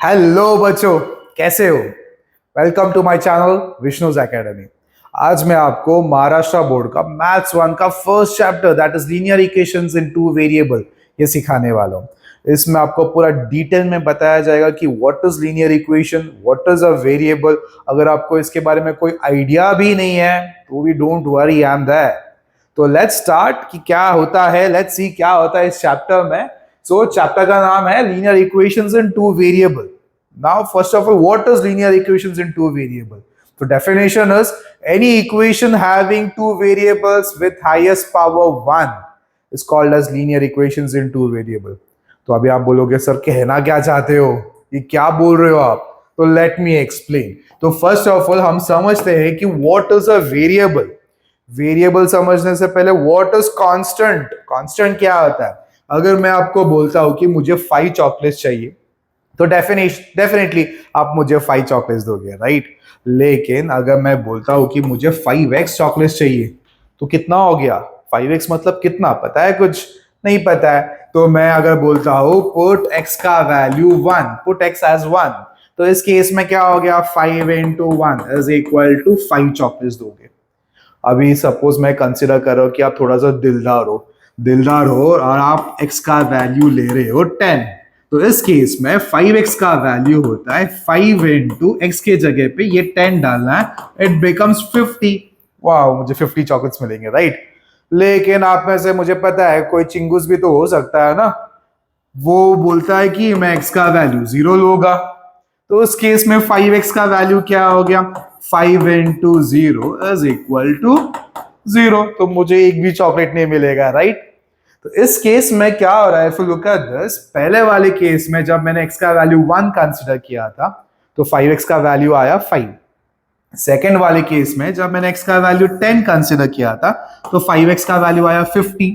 Hello बच्चों, कैसे हो? Welcome to my channel Vishnu's academy. आज मैं आपको महाराष्ट्र बोर्ड का मैथ्स वन का first chapter that is linear equations in two variable ये सिखाने वाला हूँ। इसमें आपको पूरा डिटेल में बताया जाएगा कि what is linear equation, what is a variable. अगर आपको इसके बारे में कोई आइडिया भी नहीं है तो भी don't worry, I am there. तो लेट्स स्टार्ट कि क्या होता है, लेट्स सी क्या होता है इस चैप्टर में। सो चैप्टर का नाम है linear equations in two variable. Now, first of all, what is linear equations in two variable? So definition is any equation having two variables with highest power 1 is called as linear equations in two variable. तो अभी आप बोलोगे sir कहना क्या चाहते हो, ये क्या बोल रहे हो आप? तो लेट मी एक्सप्लेन। तो फर्स्ट ऑफ ऑल हम समझते हैं कि what is a variable. Variable समझने से पहले व्हाट इज कांस्टेंट। कांस्टेंट क्या होता है? अगर मैं आपको बोलता हूं कि मुझे 5 चॉकलेट्स चाहिए तो डेफिनेटली आप मुझे 5 चॉकलेट्स दोगे, राइट? लेकिन अगर मैं बोलता हूं कि मुझे 5x चॉकलेट्स चाहिए तो कितना हो गया? 5x मतलब कितना, पता है? कुछ नहीं पता है। तो मैं अगर बोलता हूं पुट x का वैल्यू 1, पुट x एज 1, तो इस केस में क्या हो गया? 5 into 1 is equal to 5 chocolates दोगे। अभी सपोज मैं कंसिडर कर रहा हूं कि आप थोड़ा सा दिलदार हो और आप x का वैल्यू ले रहे हो 10। तो इस केस में 5x का वैल्यू होता है 5 इंटू एक्स के जगह पे ये 10 डालना है, इट बिकम्स 50। वाह, मुझे 50 चॉकलेट्स मिलेंगे, राइट? लेकिन आप में से मुझे पता है कोई चिंगूस भी तो हो सकता है ना, वो बोलता है कि मैं x का वैल्यू 0 लूंगा। तो उस केस में 5x का वैल्यू क्या हो गया? 5 इंटू 0 इज इक्वल टू 0। तो मुझे एक भी चॉकलेट नहीं मिलेगा, राइट? तो इस केस में क्या हो रहा है? If you look at this, पहले वाले केस में जब मैंने x का वैल्यू 1 कंसीडर किया था तो 5x का वैल्यू आया 5। सेकेंड वाले केस में जब मैंने x का वैल्यू 10 कंसीडर किया था तो 5x का वैल्यू आया 50।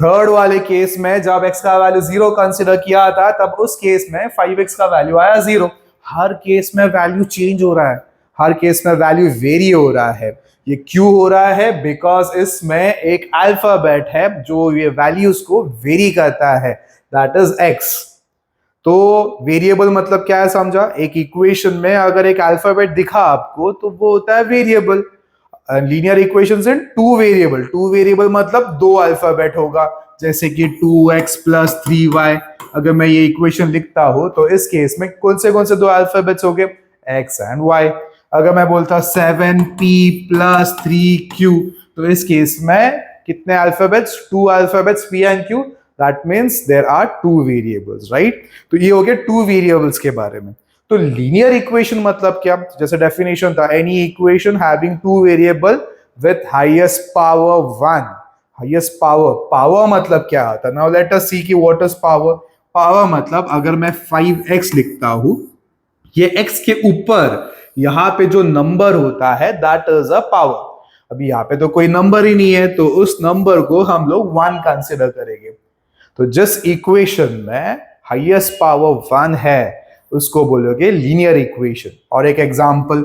थर्ड वाले केस में जब x का वैल्यू 0 कंसीडर किया था तब उस केस में 5x का वैल्यू आया 0। हर केस में वैल्यू चेंज हो रहा है, हर केस में वैल्यू वेरी हो रहा है। ये क्यों हो रहा है? बिकॉज इसमें एक अल्फाबेट है जो ये वैल्यूज को वेरी करता है, दैट इज x। तो वेरिएबल मतलब क्या है समझा? एक इक्वेशन में अगर एक अल्फाबेट दिखा आपको तो वो होता है variable. Linear equations in two variable, two variable मतलब दो अल्फाबेट होगा, जैसे कि 2x प्लस 3y। अगर मैं ये इक्वेशन लिखता हूं तो इस केस में कौन से दो अल्फाबेट्स हो गए? x and y। अगर मैं बोलता 7p प्लस 3q तो इस केस में कितने alphabets? 2 alphabets p and q। That means there are 2 variables, right? तो ये हो गया 2 वेरिएबल्स के बारे में। तो लीनियर इक्वेशन मतलब क्या? जैसे डेफिनेशन था, any equation having two variable with highest power 1। Highest power, power मतलब क्या आता है? नाउ लेट अस सी कि व्हाट इज पावर। पावर मतलब अगर मैं 5x लिखता हूं, ये x के ऊपर यहां पे जो नंबर होता है दैट इज अ पावर। अभी यहाँ पे तो कोई नंबर ही नहीं है तो उस नंबर को हम लोग 1 कंसिडर करेंगे। तो जिस इक्वेशन में हाईएस्ट पावर 1 है उसको बोलोगे लीनियर इक्वेशन। और एक example,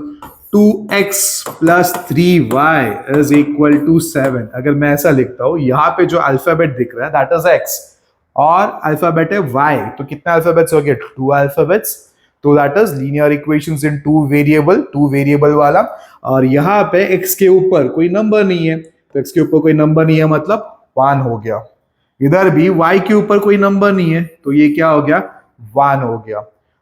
2x plus 3y is equal to 7। अगर मैं ऐसा लिखता हूं, यहां पे जो अल्फाबेट दिख रहा है दैट इज x और अल्फाबेट है y, तो कितने अल्फाबेट्स हो गए? 2 अल्फाबेट्स। तो that is linear equations in two variable वाला। और यहाँ पे x के ऊपर कोई नंबर नहीं है, तो x के ऊपर कोई नंबर नहीं है मतलब 1 हो गया। इधर भी y के ऊपर कोई नंबर नहीं है तो ये क्या हो गया? 1 हो गया।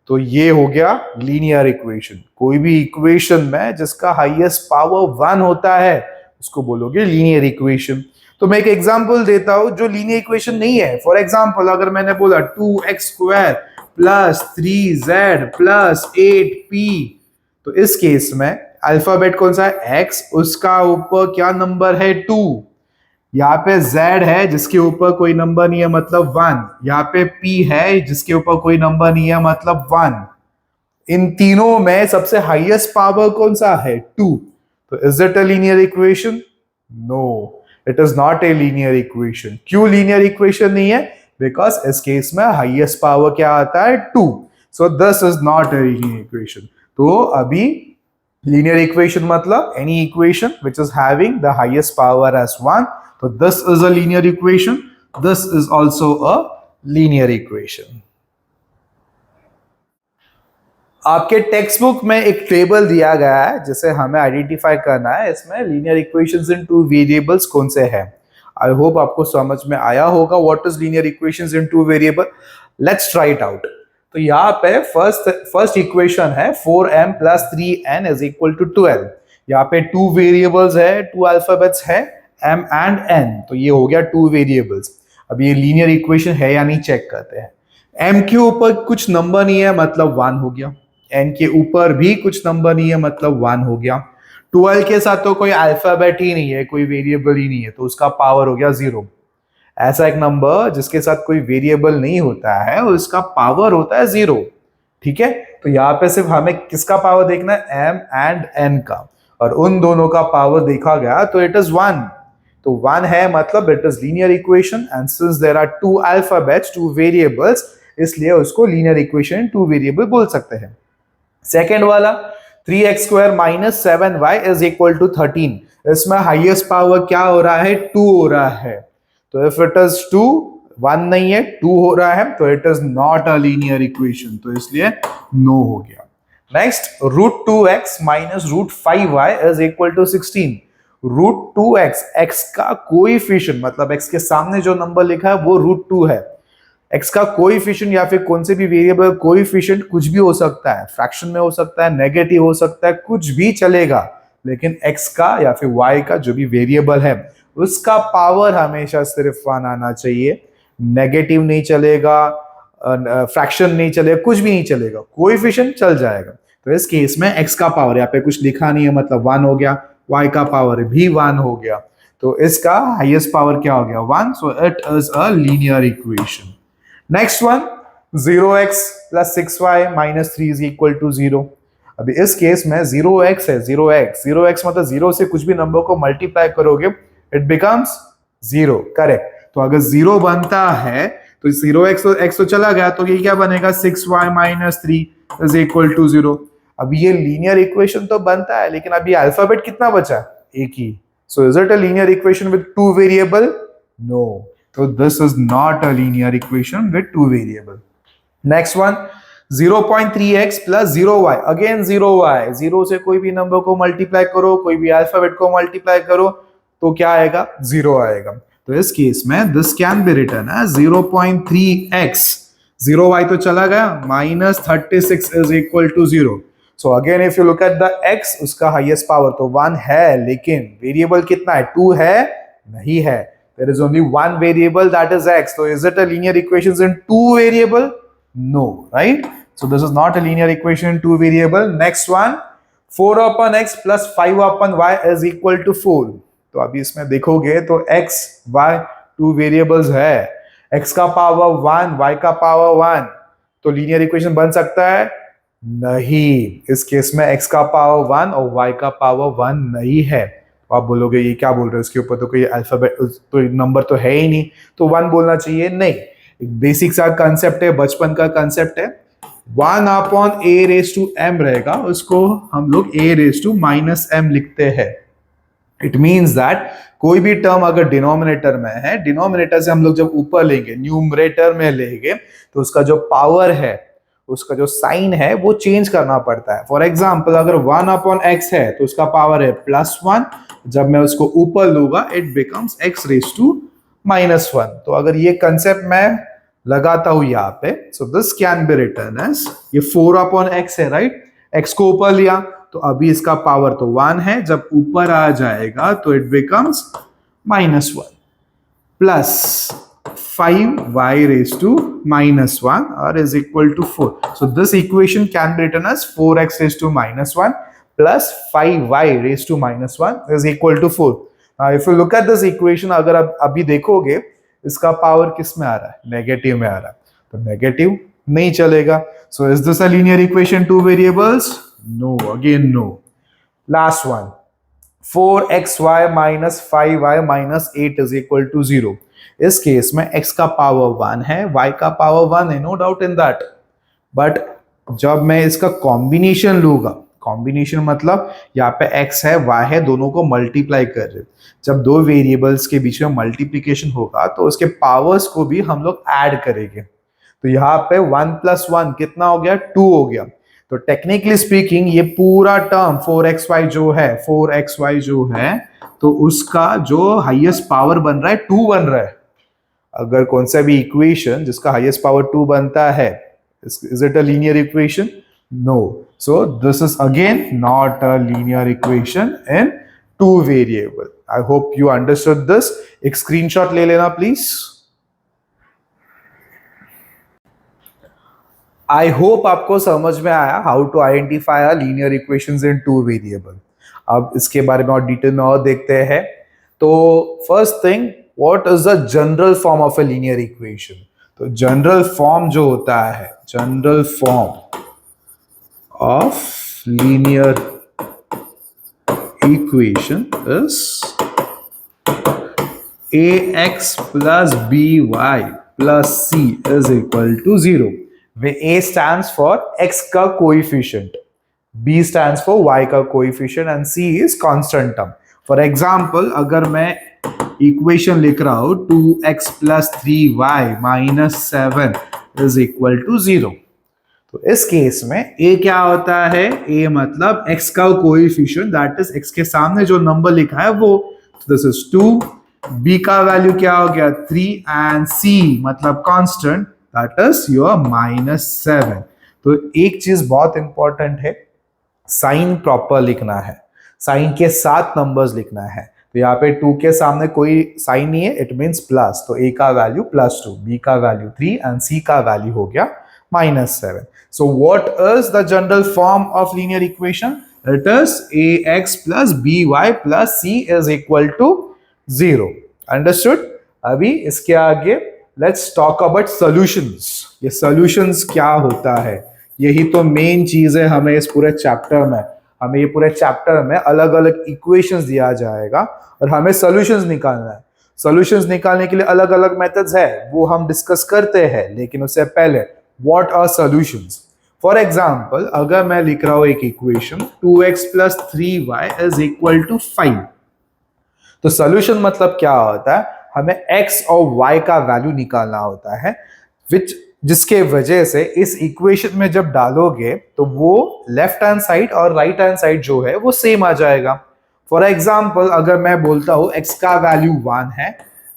तो ये हो गया लीनियर इक्वेशन। कोई भी इक्वेशन में जिसका हाईएस्ट पावर 1 होता है उसको बोलोगे लीनियर इक्वेशन। तो मैं एक एग्जांपल देता हूं जो लीनियर इक्वेशन नहीं है। फॉर एग्जांपल अगर मैंने बोला 2x² plus 3z plus 8p, तो इस केस में अल्फाबेट कौन सा है? x, उसका ऊपर क्या नंबर है? 2। यहाँ पे z है जिसके ऊपर कोई नंबर नहीं है मतलब 1। यहाँ पे p है जिसके ऊपर कोई नंबर नहीं है मतलब 1। इन तीनों में सबसे हाईएस्ट पावर कौन सा है? 2। तो is it a linear equation? No, it is not a linear equation. क्यों लीनियर इक्वेशन नहीं है? बिकॉज इस केस में हाईएस्ट पावर क्या आता है? 2। So this is not a linear equation. तो अभी लीनियर इक्वेशन मतलब any equation which is having the highest power as 1. So this is a linear equation. This is also a linear equation. आपके text book में एक table दिया गया है जिसे हमें आइडेंटिफाई करना है, इसमें linear equations in two variables कौन से हैं। आई होप आपको समझ में आया होगा what is linear equations in two variable. Let's try it out. तो यहाँ पे फर्स्ट इक्वेशन है 4m plus 3n is equal to 12। यहाँ पे टू वेरिएबल्स है, टू अल्फाबेट्स है m एंड n, तो ये हो गया टू वेरिएबल्स। अब ये लीनियर इक्वेशन है या नहीं चेक करते हैं। m के ऊपर कुछ नंबर नहीं है मतलब 1 हो गया, n के ऊपर भी कुछ नंबर नहीं है मतलब 1 हो गया। 12 के साथ तो कोई अल्फाबेट ही नहीं है, कोई वेरिएबल ही नहीं है, तो उसका पावर हो गया 0। ऐसा एक नंबर जिसके साथ कोई वेरिएबल नहीं होता है उसका पावर होता है 0। ठीक है, तो यहाँ पे सिर्फ हमें किसका पावर देखना है, m एंड n का, और उन दोनों का पावर देखा गया तो इट इज 1। तो 1 है मतलब it is linear equation, and since there are two alphabets, two variables, इसलिए उसको लीनियर इक्वेशन टू वेरिएबल बोल सकते हैं। सेकेंड वाला 3x square minus 7y is equal to 13, इसमें हाईएस्ट पावर क्या हो रहा है, 2 हो रहा है। तो इफ इट इज 2, 1 नहीं है 2 हो रहा है, तो it is not a linear equation, तो इसलिए नो हो गया। Next root 2x minus root 5y is equal to 16। Root 2x, x का कोएफिशिएंट मतलब x के सामने जो नंबर लिखा है वो रूट 2 है। x का कोएफिशिएंट या फिर कौन से भी वेरिएबल कोएफिशिएंट कुछ भी हो सकता है, फ्रैक्शन में हो सकता है, नेगेटिव हो सकता है, कुछ भी चलेगा, लेकिन x का या फिर y का जो भी वेरिएबल है उसका पावर हमेशा सिर्फ 1 आना चाहिए। नेगेटिव नहीं चलेगा, फ्रैक्शन नहीं चलेगा, कुछ भी नहीं चलेगा, कोएफिशिएंट चल जाएगा। तो इस केस में x का पावर यहाँ पे कुछ लिखा नहीं है मतलब 1 हो गया, y का पावर भी 1 हो गया, तो इसका हाईएस्ट पावर क्या हो गया, 1। So it is a linear equation. Next one 0x plus 6y minus 3 is equal to 0। अभी इस केस में 0x है, 0x मतलब 0 से कुछ भी नंबर को मल्टीप्लाई करोगे इट बिकम्स 0, करेक्ट। तो अगर 0 बनता है तो 0x तो x तो चला गया, तो ये क्या बनेगा, 6y minus 3 is equal to 0। अब ये लीनियर इक्वेशन तो बनता है, लेकिन अभी अल्फाबेट कितना बचा, एक ही। So is it a linear equation with two variable, no. So this is not a linear equation with two variable. Next one 0.3x plus 0y, again 0y, 0 से कोई भी नंबर को मल्टीप्लाई करो, कोई भी अल्फाबेट को मल्टीप्लाई करो तो क्या आएगा, 0 आएगा। तो इस केस में this can be written as 0.3x, 0y तो चला गया, minus 36 is equal to 0. So again if you look at the x, उसका हाईएस्ट पावर तो 1 है, लेकिन वेरिएबल कितना है, 2 है, नहीं है। There is only one variable, that is x. So is it a linear equation in two variable? No, right? So this is not a linear equation in two variable. Next one 4 upon x plus 5 upon y is equal to 4. तो अभी इसमें देखोगे तो x, y two variables है, x का power 1, y का power 1, तो linear equation बन सकता है, नहीं। इस केस में x का पावर 1 और y का पावर 1 नहीं है। आप बोलोगे ये क्या बोल रहे हो, इसके ऊपर तो कोई अल्फाबेट तो नंबर तो है ही नहीं, तो 1 बोलना चाहिए, नहीं। एक बेसिक सा कंसेप्ट है, बचपन का कंसेप्ट है, 1 upon a raise to m रहेगा, उसको हम लोग a raise to minus m लिखते हैं। इट मीन्स दैट कोई भी टर्म अगर डिनोमिनेटर में है, डिनोमिनेटर से हम लोग जब ऊपर लेंगे, न्यूमरेटर में लेंगे, तो उसका जो पावर है, उसका जो साइन है वो चेंज करना पड़ता है। फॉर एग्जाम्पल अगर 1 अपॉन x है तो उसका पावर है +1, जब मैं उसको ऊपर लूंगा it becomes x raise to -1। तो अगर ये कंसेप्ट मैं लगाता हूं यहाँ पे, so this can be written as, ये 4 अपॉन x है, राइट, x को ऊपर लिया तो अभी इसका पावर तो 1 है, जब ऊपर आ जाएगा तो it becomes -1 plus 5y raised to -1 or is equal to 4. So this equation can be written as 4x raised to -1 plus 5y raised to -1 is equal to 4. Now if you look at this equation, अगर आप अभी देखोगे इसका power किस में आ रहा है, negative में आ रहा है, तो नेगेटिव नहीं चलेगा। So is this a linear equation, two variables? No, again no. Last one 4xy minus 5y minus 8 is equal to 0. इस केस में x का पावर 1 है, y का पावर 1 है, no doubt in that. But जब मैं इसका कॉम्बिनेशन लूंगा, कॉम्बिनेशन मतलब यहाँ पे x है, y है, दोनों को मल्टीप्लाई कर रहे, जब दो वेरिएबल्स के बीच में मल्टीप्लीकेशन होगा तो उसके पावर्स को भी हम लोग ऐड करेंगे। तो यहाँ पे 1 + 1 कितना हो गया, 2 हो गया। तो टेक्निकली स्पीकिंग ये पूरा टर्म 4xy जो है तो उसका जो हाईएस्ट पावर बन रहा है 2 बन रहा है। अगर कौन सा भी इक्वेशन जिसका हाईएस्ट पावर 2 बनता है, is it a linear equation? No. So this is again not a linear equation in 2 variable. I hope you understood this. एक स्क्रीनशॉट ले लेना प्लीज। आई होप आपको समझ में आया how to identify a linear equations in 2 variable. अब इसके बारे में और डिटेल में और देखते हैं। तो first thing, what is the general form of a linear equation? तो जनरल फॉर्म जो होता है, general form of linear equation is ax plus by plus c is equal to 0, where a stands for x का coefficient, b stands for y का coefficient and c is constant term. For example, अगर मैं equation लिख रहा हूं 2x plus 3y minus 7 is equal to 0, तो इस case में a क्या होता है? a मतलब x का कोएफिशिएंट, दैट इज x के सामने जो नंबर लिखा है वो, दिस इज 2, b का वैल्यू क्या हो गया 3 एंड c मतलब कांस्टेंट, दैट इज योर -7। तो एक चीज बहुत इंपॉर्टेंट है, साइन प्रॉपर लिखना है, साइन के साथ नंबर्स लिखना है। तो यहाँ पे 2 के सामने कोई साइन नहीं है, इट मींस प्लस, तो a का वैल्यू +2, b का वैल्यू 3 एंड c का वैल्यू हो गया -7। So what is the general form of linear equation? It is ax plus by plus c is equal to 0. Understood? अभी इसके आगे let's talk about solutions. ये solutions क्या होता है? यही तो मेन चीज है हमें इस पूरे चैप्टर में। हमें ये पूरे चैप्टर में अलग अलग इक्वेशंस दिया जाएगा और हमें सॉल्यूशंस निकालना है। सॉल्यूशंस निकालने के लिए अलग अलग मेथड्स है, वो हम डिस्कस करते हैं, लेकिन उससे पहले what are solutions? For example, अगर मैं लिख रहा हूं एक equation 2x plus 3y is equal to 5, तो सॉल्यूशन मतलब क्या होता है? हमें x और y का वैल्यू निकालना होता है, जिसके वजह से इस इक्वेशन में जब डालोगे तो वो लेफ्ट हैंड साइड और राइट हैंड साइड जो है वो सेम आ जाएगा। फॉर एग्जाम्पल, अगर मैं बोलता हूं x का वैल्यू 1 है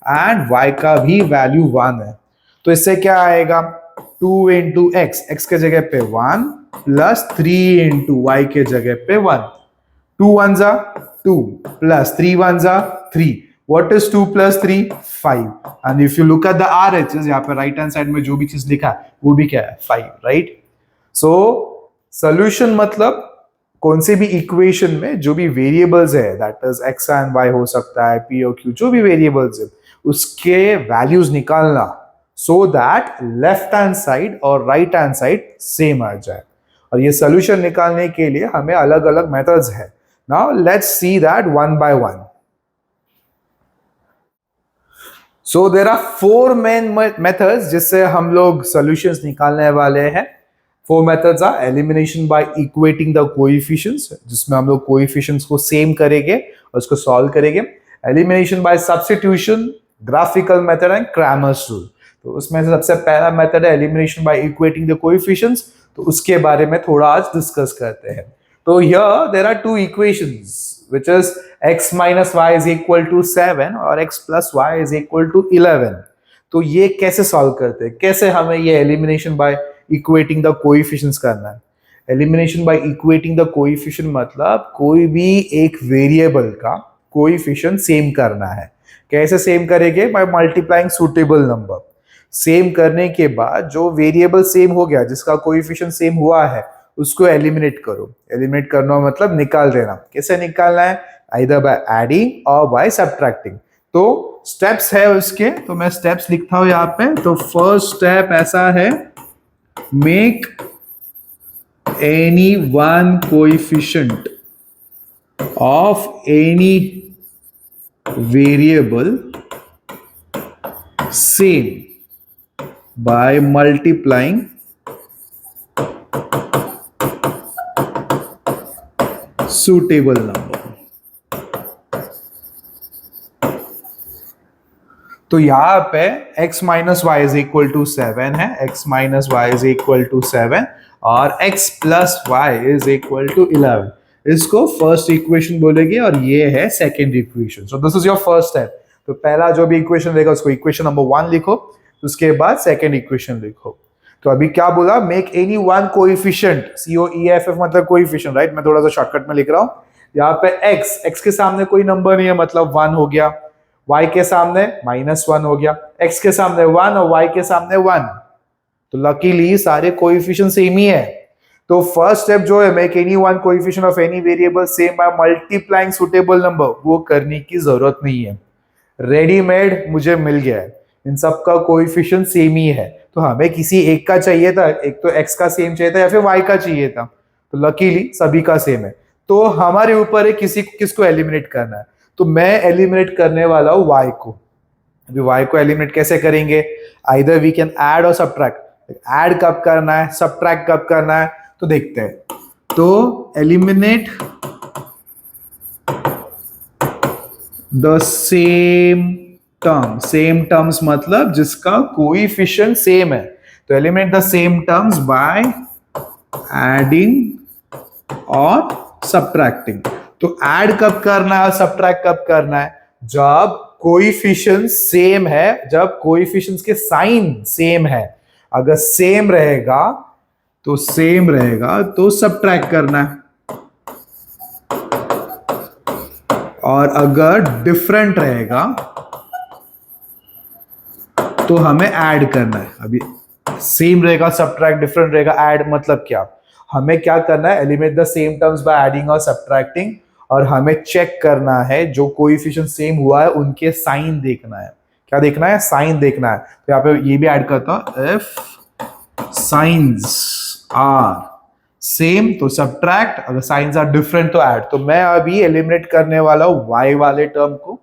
एंड y का भी वैल्यू 1 है, तो इससे क्या आएगा? 2 इंटू x के जगह पे 1 प्लस 3 इंटू y के जगह पे 1, 2 1 जा 2 प्लस 3 1 जा 3, what is 2 plus 3? 5, and if you look at the RHS, यहाँ पे राइट हैंड साइड में जो भी चीज लिखा है वो भी क्या है? 5, राइट? सो सोल्यूशन मतलब कौन से भी इक्वेशन में जो भी वेरिएबल्स है, that is x and y हो सकता है, p और q, जो भी वेरिएबल्स है उसके वैल्यूज निकालना, so that left hand side और राइट हैंड साइड सेम आ जाए। और ये सोल्यूशन निकालने के लिए हमें अलग अलग मेथड्स है। Now let's see that one by one. So there are 4 main methods जिससे हम लोग सॉल्यूशंस निकालने वाले हैं। 4 methods are elimination by equating the coefficients, जिसमें हम लोग कोएफिशिएंट्स को सेम करेंगे और उसको सॉल्व करेंगे। Elimination by substitution, graphical method and Cramer's rule. तो उसमें से सबसे पहला मेथड है elimination by equating the coefficients, तो उसके बारे में थोड़ा आज डिस्कस करते हैं। तो here there are 2 equations which is x minus y is equal to 7 और x plus y is equal to 11। तो ये कैसे सॉल्व करते हैं? कैसे हमें ये elimination by equating the coefficients करना है? Elimination by equating the coefficient मतलब कोई भी एक वेरिएबल का कोएफिशिएंट सेम करना है। कैसे सेम करेंगे? By multiplying suitable number. Same करने के बाद जो वेरिएबल सेम हो गया, जिसका कोएफिशिएंट सेम हुआ है, उसको एलिमिनेट करो। एलिमिनेट करना मतलब निकाल देना। कैसे निकालना है? आइदर बाय एडिंग और बाय सब्ट्रैक्टिंग। तो स्टेप्स है उसके, तो मैं स्टेप्स लिखता हूं यहाँ पे। तो फर्स्ट स्टेप ऐसा है, make any one coefficient of any variable same by multiplying suitable number। तो यहां पे x minus y is equal to 7 है, x minus y is equal to 7, और x plus y is equal to 11। इसको first equation बोलेंगे और ये है second equation. So this is your first step. तो पहला जो भी इक्वेशन रहेगा उसको इक्वेशन नंबर 1 लिखो, उसके बाद सेकेंड इक्वेशन लिखो। तो अभी क्या बोला, make any one coefficient, COEFF मतलब कोएफिशिएंट, राइट। मैं थोड़ा सा शॉर्टकट में लिख रहा हूं। यहाँ पे x के सामने कोई नंबर नहीं है मतलब 1 हो गया, y के सामने -1 हो गया, x के सामने 1 और y के सामने 1। तो लकीली सारे कोएफिशिएंट सेम ही है। तो फर्स्ट स्टेप जो है, make any one coefficient of any variable same by multiplying suitable number, वो करने की जरूरत नहीं है, रेडीमेड मुझे मिल गया है। इन सब का कोएफिशिएंट सेम ही है। तो हमें किसी एक का चाहिए था, एक तो x का सेम चाहिए था या फिर y का चाहिए था। तो लकीली सभी का सेम है। तो हमारे ऊपर है किसको एलिमिनेट करना है। तो मैं एलिमिनेट करने वाला हूं y को। अभी y को एलिमिनेट कैसे करेंगे, आइदर वी कैन ऐड और सब्ट्रैक्ट। ऐड कब करना है, सब्ट्रैक्ट कब करना है, तो देखते हैं। तो एलिमिनेट द सेम टर्म्स मतलब जिसका कोएफिशिएंट सेम है। तो eliminate the same terms by adding और सब्ट्रैक्टिंग। तो ऐड कब करना है, सब्ट्रैक्ट कब करना है, जब कोएफिशिएंट सेम है, जब कोएफिशिएंट्स के साइन सेम है। अगर सेम रहेगा तो सब्ट्रैक्ट करना है, और अगर डिफरेंट रहेगा तो हमें ऐड करना है। अभी सेम रहेगा, सब्ट्रैक्ट, डिफरेंट रहेगा, ऐड मतलब क्या, हमें क्या करना है, eliminate the same terms by adding और सब्ट्रैक्टिंग। और हमें चेक करना है जो कोएफिशिएंट सेम हुआ है उनके साइन देखना है। क्या देखना है, साइन देखना है। तो यहाँ पे ये भी ऐड करता हूं, इफ साइंस आर सेम तो सब्ट्रैक्ट, अगर साइंस आर डिफरेंट तो ऐड। तो मैं अभी एलिमिनेट करने वाला हूं y वाले टर्म को।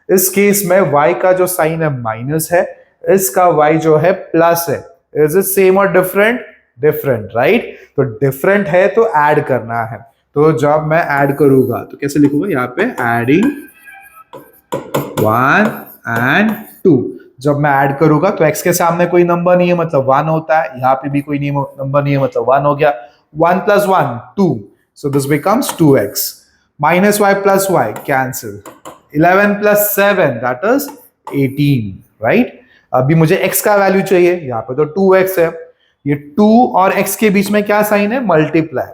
इस केस में y का जो साइन है माइनस है, इसका y जो है प्लस है। इज इट सेम और डिफरेंट, डिफरेंट, राइट। तो डिफरेंट है तो ऐड करना है। तो जब मैं ऐड करूंगा तो कैसे लिखूंगा, यहाँ पे एडिंग 1 and 2। जब मैं ऐड करूंगा तो x के सामने कोई नंबर नहीं है मतलब 1 होता है, यहाँ पे भी कोई नंबर नहीं है मतलब 1 हो गया। 1 plus 1 2, so this becomes 2x minus y plus y cancel, 11 plus 7 that is 18, right। अभी मुझे x का वैल्यू चाहिए, यहाँ पे तो 2x है। ये 2 और x के बीच में क्या साइन है, मल्टीप्लाई।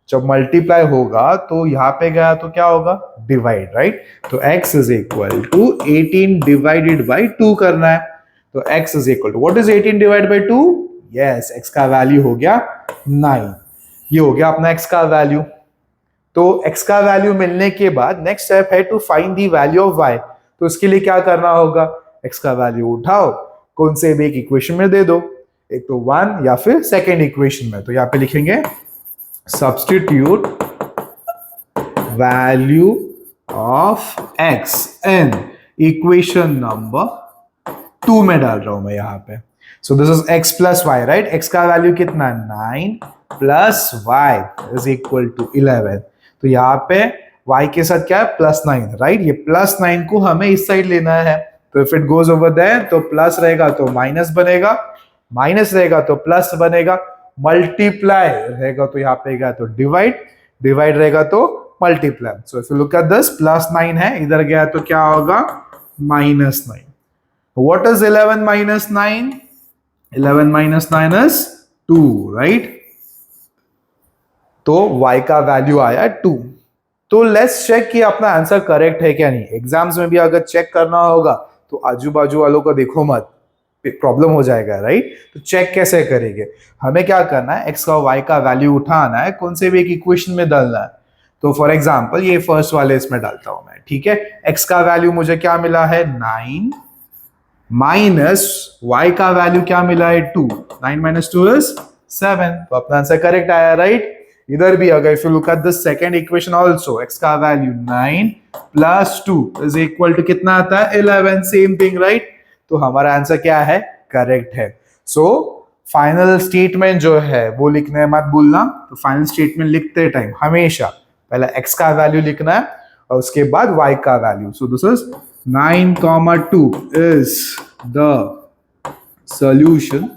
जब मल्टीप्लाई होगा तो यहाँ पे गया तो क्या होगा, डिवाइड, राइट। तो x is equal to 18 divided by 2 करना है। तो x is equal to what is 18 divide by 2, yes, x का वैल्यू हो गया 9। ये हो गया अपना x का वैल्यू। तो x का वैल्यू मिलने के बाद नेक्स्ट स्टेप है to find the value of y। तो इसके लिए क्या करना होगा, x का वैल्यू उठाओ, कौन से भी एक इक्वेशन में दे दो, एक तो 1 या फिर सेकेंड इक्वेशन में। तो यहाँ पे लिखेंगे substitute value of x in equation number 2 में डाल रहा हूं मैं यहाँ पे। So this is x plus y, right? x का वैल्यू कितना, 9 plus y is equal to 11। तो यहाँ पे y के साथ क्या है, +9, राइट। ये +9 को हमें इस साइड लेना है। तो if it goes over there तो प्लस रहेगा तो माइनस बनेगा, माइनस रहेगा तो प्लस बनेगा, मल्टीप्लाई रहेगा तो यहाँ पे गया तो डिवाइड, डिवाइड रहेगा तो multiply. So if you look at this, +9 है, इधर गया तो क्या होगा, -9। What is 11 minus 9? 11 minus 9 is 2, right. तो y का वैल्यू आया 2। तो लेट्स चेक कि अपना आंसर करेक्ट है क्या नहीं। एग्जाम्स में भी अगर चेक करना होगा तो आजू बाजू वालों को देखो मत, प्रॉब्लम हो जाएगा, राइट। तो चेक कैसे करेंगे, हमें क्या करना है, x का y का वैल्यू उठाना है, कौन से भी एक इक्वेशन में डालना है। तो फॉर एग्जांपल ये फर्स्ट वाले इसमें डालता हूं मैं, ठीक है। x का वैल्यू मुझे क्या मिला है, 9 माइनस y का वैल्यू क्या मिला है, 2। 9 minus 2 is 7। तो अपना आंसर करेक्ट आया, राइट। इधर भी अगर if you look at the second equation also, x का value 9 plus 2 is equal to कितना आता है, 11, सेम थिंग, राइट। तो हमारा आंसर क्या है, करेक्ट है। सो फाइनल स्टेटमेंट जो है वो लिखने मत भूलना। तो फाइनल स्टेटमेंट लिखते टाइम हमेशा पहले x का वैल्यू लिखना है और उसके बाद y का value. So this is 9, 2 is the solution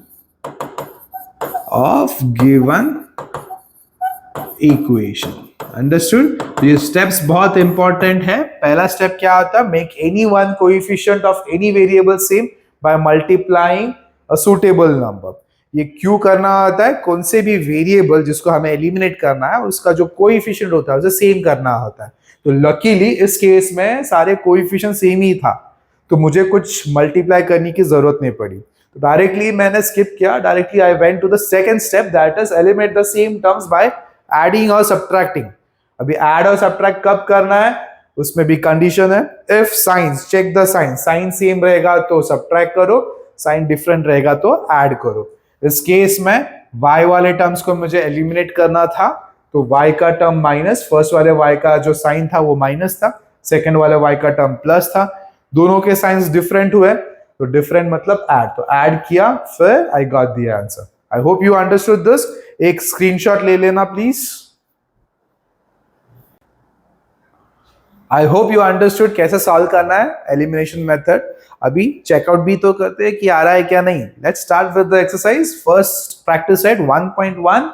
of given equation. Understood? ये स्टेप्स बहुत इंपॉर्टेंट है। पहला स्टेप क्या होता है? Make any one coefficient of any variable same by multiplying a suitable number. ये क्यों करना होता है? कौन से भी वेरिएबल जिसको हमें एलिमिनेट करना है उसका जो कोएफिशिएंट होता है उसे सेम करना होता है। तो लकीली इस केस में सारे कोएफिशिएंट सेम ही था, तो मुझे कुछ मल्टीप्लाई करने की जरूरत नहीं पड़ी। तो डायरेक्टली मैंने स्किप किया, directly I went to the second step, that is eliminate the same terms by adding और सब्ट्रैक्टिंग। अभी ऐड और सब्ट्रैक्ट कब करना है उसमें भी कंडीशन है। If signs, check the sign, sign same रहेगा तो सब्ट्रैक्ट करो, साइन डिफरेंट रहेगा तो ऐड करो। इस केस में y वाले टर्म्स को मुझे एलिमिनेट करना था, तो y का टर्म माइनस, फर्स्ट वाले y का जो साइन था वो माइनस था, सेकंड वाले y का टर्म प्लस था। दोनों के साइंस डिफरेंट हुए, तो डिफरेंट मतलब ऐड, तो ऐड किया, फिर I got the answer. I hope you understood this. एक स्क्रीनशॉट ले लेना please. I hope you understood कैसे सॉल्व करना है एलिमिनेशन मेथड। अभी चेकआउट भी तो करते हैं कि आ रहा है क्या नहीं। Let's start with the exercise. First practice set 1.1।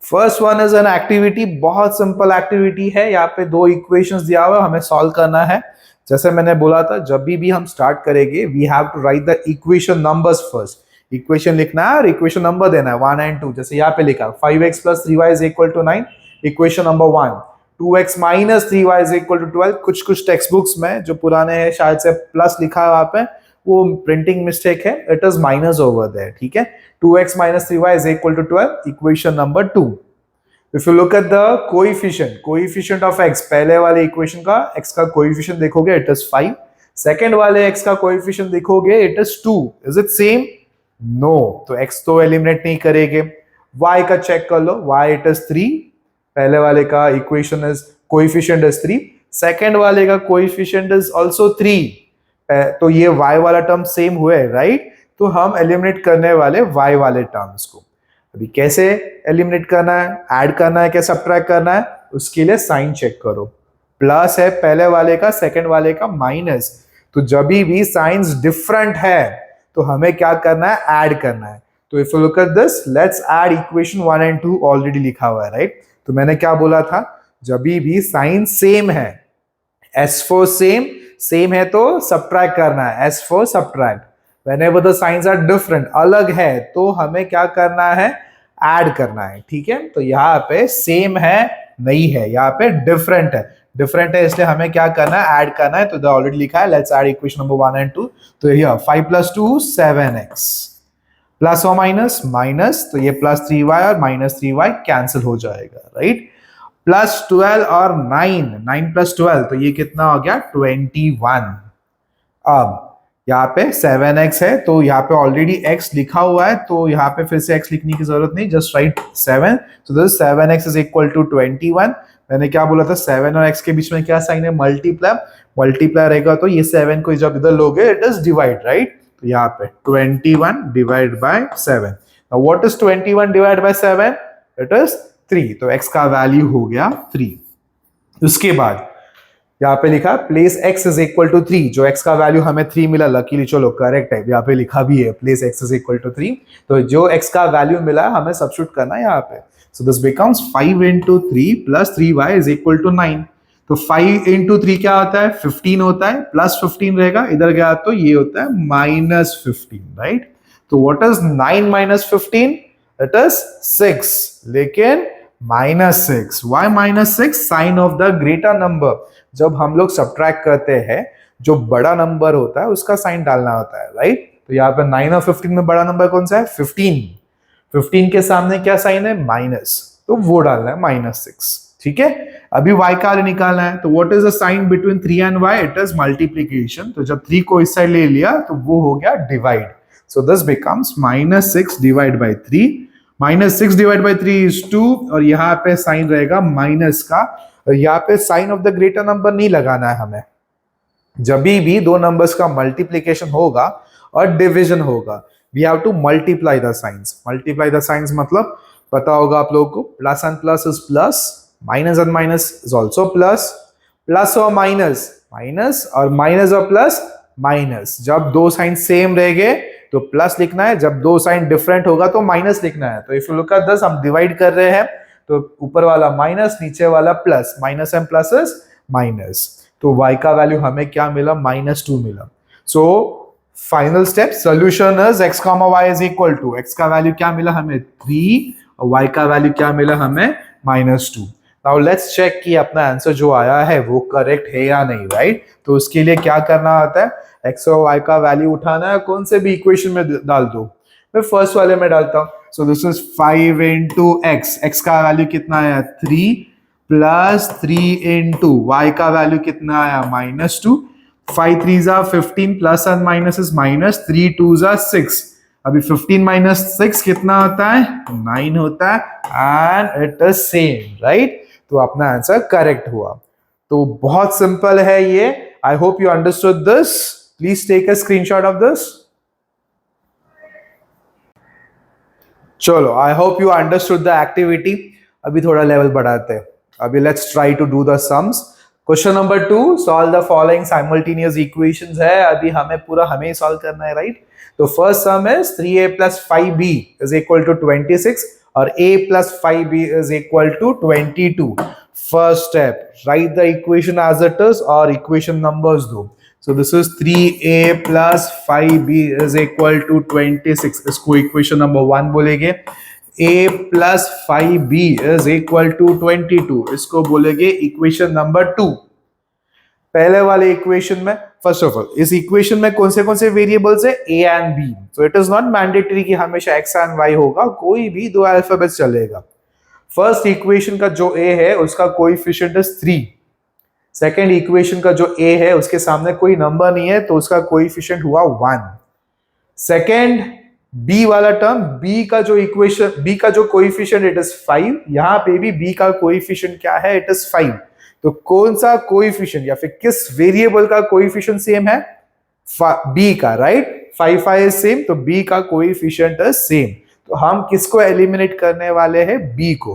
First one is an activity, बहुत सिंपल एक्टिविटी है। यहाँ पे दो इक्वेशंस दिया हुआ है, हमें सॉल्व करना है। जैसे मैंने बोला था, जब भी हम स्टार्ट करेंगे we have to write the equation numbers first. Equation लिखना है और इक्वेशन नंबर देना है 1 and 2। जैसे यहाँ पे लिखा 5x + 3y = 9, equation number 1। 2x - 3y = 12। कुछ कुछ टेक्स्ट बुक्स में जो पुराने हैं शायद से प्लस लिखा है वहां पे, वो प्रिंटिंग मिस्टेक है, it is minus over there, ठीक है। 2x - 3y = 12, equation number 2। If you look at the coefficient of x, पहले वाले इक्वेशन का x का कोएफिशिएंट देखोगे इट इज 5, सेकंड वाले x का कोएफिशिएंट देखोगे it is 2। Is it same? No, तो x तो एलिमिनेट नहीं करेंगे। y का चेक कर लो, y इट इज 3, पहले वाले का equation is coefficient is 3, second वाले का कोएफिशिएंट इज आल्सो 3, तो ये y वाला टर्म सेम हुए, राइट? तो हम एलिमिनेट करने वाले y वाले टर्म्स को। अभी कैसे एलिमिनेट करना है, ऐड करना है, क्या सब्ट्रैक्ट करना है, उसके लिए साइन चेक करो। प्लस है पहले वाले का, सेकंड वाले का माइनस, तो जब भी साइंस डिफरेंट है तो हमें क्या करना है, ऐड करना है। तो if you look at this, let's add equation 1 and 2, already लिखा हुआ है, राइट? तो मैंने क्या बोला था, जब भी साइन सेम है, S4 सेम है तो सब्ट्रैक्ट करना है, S4 subtract. Whenever the signs are different, अलग है, तो हमें क्या करना है, ऐड करना है, ठीक है। तो यहाँ पे सेम है नहीं है, यहाँ पे डिफरेंट है, डिफरेंट है इसलिए हमें क्या करना है, ऐड करना है। तो ऑलरेडी लिखा है, let's add equation number 1 and 2। तो ये 5 + 2 7x, प्लस और माइनस माइनस, तो ये +3y और -3y कैंसिल हो जाएगा, राइट? +12 और 9 + 12, तो ये कितना हो गया, 21। अब यहाँ पे 7x है, तो यहाँ पे ऑलरेडी x लिखा हुआ है, तो यहाँ पे फिर से x लिखने की जरूरत नहीं, just right 7। So this 7x = 21। मैंने क्या बोला था, 7 और x के बीच में क्या साइन है, मल्टीप्लाई। मल्टीप्लाई रहेगा तो ये 7 को जब इधर लोगे इट इज डिवाइड, राइट? तो यहाँ पे 21 divide by 7। Now what is 21 divide by 7? It is 3, तो x का वैल्यू हो गया 3। उसके बाद यहाँ पे लिखा प्लेस x = 3, जो x का वैल्यू हमें 3 मिला, लकीली, चलो करेक्ट है, यहाँ पे लिखा भी है प्लेस x = 3, तो जो x का वैल्यू मिला हमें सब्स्टिट्यूट करना है यहाँ पे। So this becomes 5 × 3 + 3y = 9। तो 5 × 3 क्या होता है, 15 होता है, +15 रहेगा, इधर गया तो ये होता है -15, राइट? तो व्हाट इज 9 - 15? इट इज 6, लेकिन -6। Why -6? Sign of the greater number. जब हम लोग सब्ट्रैक्ट करते हैं, जो बड़ा नंबर होता है उसका साइन डालना होता है, राइट? तो यहाँ पे 9 और 15 में बड़ा नंबर कौन सा है, 15। 15 के सामने क्या साइन है, माइनस, तो वो डालना है -6, ठीक है। अभी y का निकालना है, तो what is the sign between 3 and y? It is multiplication. तो जब 3 को इस साइड ले लिया तो वो हो गया divide. So this becomes -6 divide by 3। -6 divide by 3 is 2, और यहाँ पे साइन रहेगा माइनस का। और यहाँ पे sign of the greater number नहीं लगाना है हमें। जब भी दो नंबर्स का मल्टीप्लीकेशन होगा और डिवीजन होगा, we have to multiply the signs. Multiply the signs मतलब पता होगा आप लोगों को, plus and plus is plus, minus and minus is also plus, plus और माइनस माइनस, और माइनस और प्लस माइनस। जब दो साइन सेम रहेंगे तो प्लस लिखना है, जब दो साइन डिफरेंट होगा तो माइनस लिखना है। तो if you look at this, हम डिवाइड कर रहे हैं, तो ऊपर वाला माइनस, नीचे वाला plus, minus and plus is minus, तो y का वैल्यू हमें क्या मिला, -2 मिला। So final step, solution is x, y is equal to, x का वैल्यू क्या मिला हमें 3 और y का वैल्यू क्या मिला हमें -2। नाउ लेट्स चेक कि अपना आंसर जो आया है वो करेक्ट है या नहीं, राइट। तो उसके लिए क्या करना होता है, x और y का वैल्यू उठाना है, कौन से भी इक्वेशन में डाल दो। मैं फर्स्ट वाले में डालता हूं, so this is 5 into x, x का वैल्यू कितना आया 3 प्लस 3 into y का वैल्यू कितना आया -2, 5 3 जा 15 plus and minus is minus, 3 2 जा 6, अभी 15 माइनस 6 कितना होता है 9 होता है, and it is same, right. तो अपना आंसर करेक्ट हुआ। तो बहुत सिंपल है ये। I hope you understood this. Please take a screenshot of this. चलो, I hope you understood the activity. अभी थोड़ा लेवल बढ़ाते हैं। अभी let's try to do the sums. Question number 2, solve the following simultaneous equations है। अभी हमें ही सॉल्व करना है, राइट। तो first sum is 3a plus 5b is equal to 26 और a plus 5b is equal to 22. First step, write the equation as it is और equation numbers दो। So this is 3a plus 5b is equal to 26. इसको equation number 1 बोलेंगे। a plus 5b is equal to 22, इसको बोलेंगे equation number 2। पहले वाले equation में, first of all इस इक्वेशन में कौन से वेरिएबल्स है, a and b। So it is not mandatory कि हमेशा x एंड y होगा, कोई भी दो अल्फाबेट चलेगा। फर्स्ट इक्वेशन का जो a है उसका कोएफिशिएंट इज 3। सेकंड इक्वेशन का जो a है उसके सामने कोई नंबर नहीं है तो उसका कोएफिशिएंट हुआ 1। सेकंड b वाला टर्म, b का जो कोएफिशिएंट इट इज 5, यहां पे भी b का कोएफिशिएंट क्या है, इट इज 5। तो कौन सा कोएफिशिएंट या फिर किस वेरिएबल का कोएफिशिएंट सेम है, b का, राइट। 5 इज सेम, तो b का कोएफिशिएंट इज सेम। तो हम किसको एलिमिनेट करने वाले हैं, b को।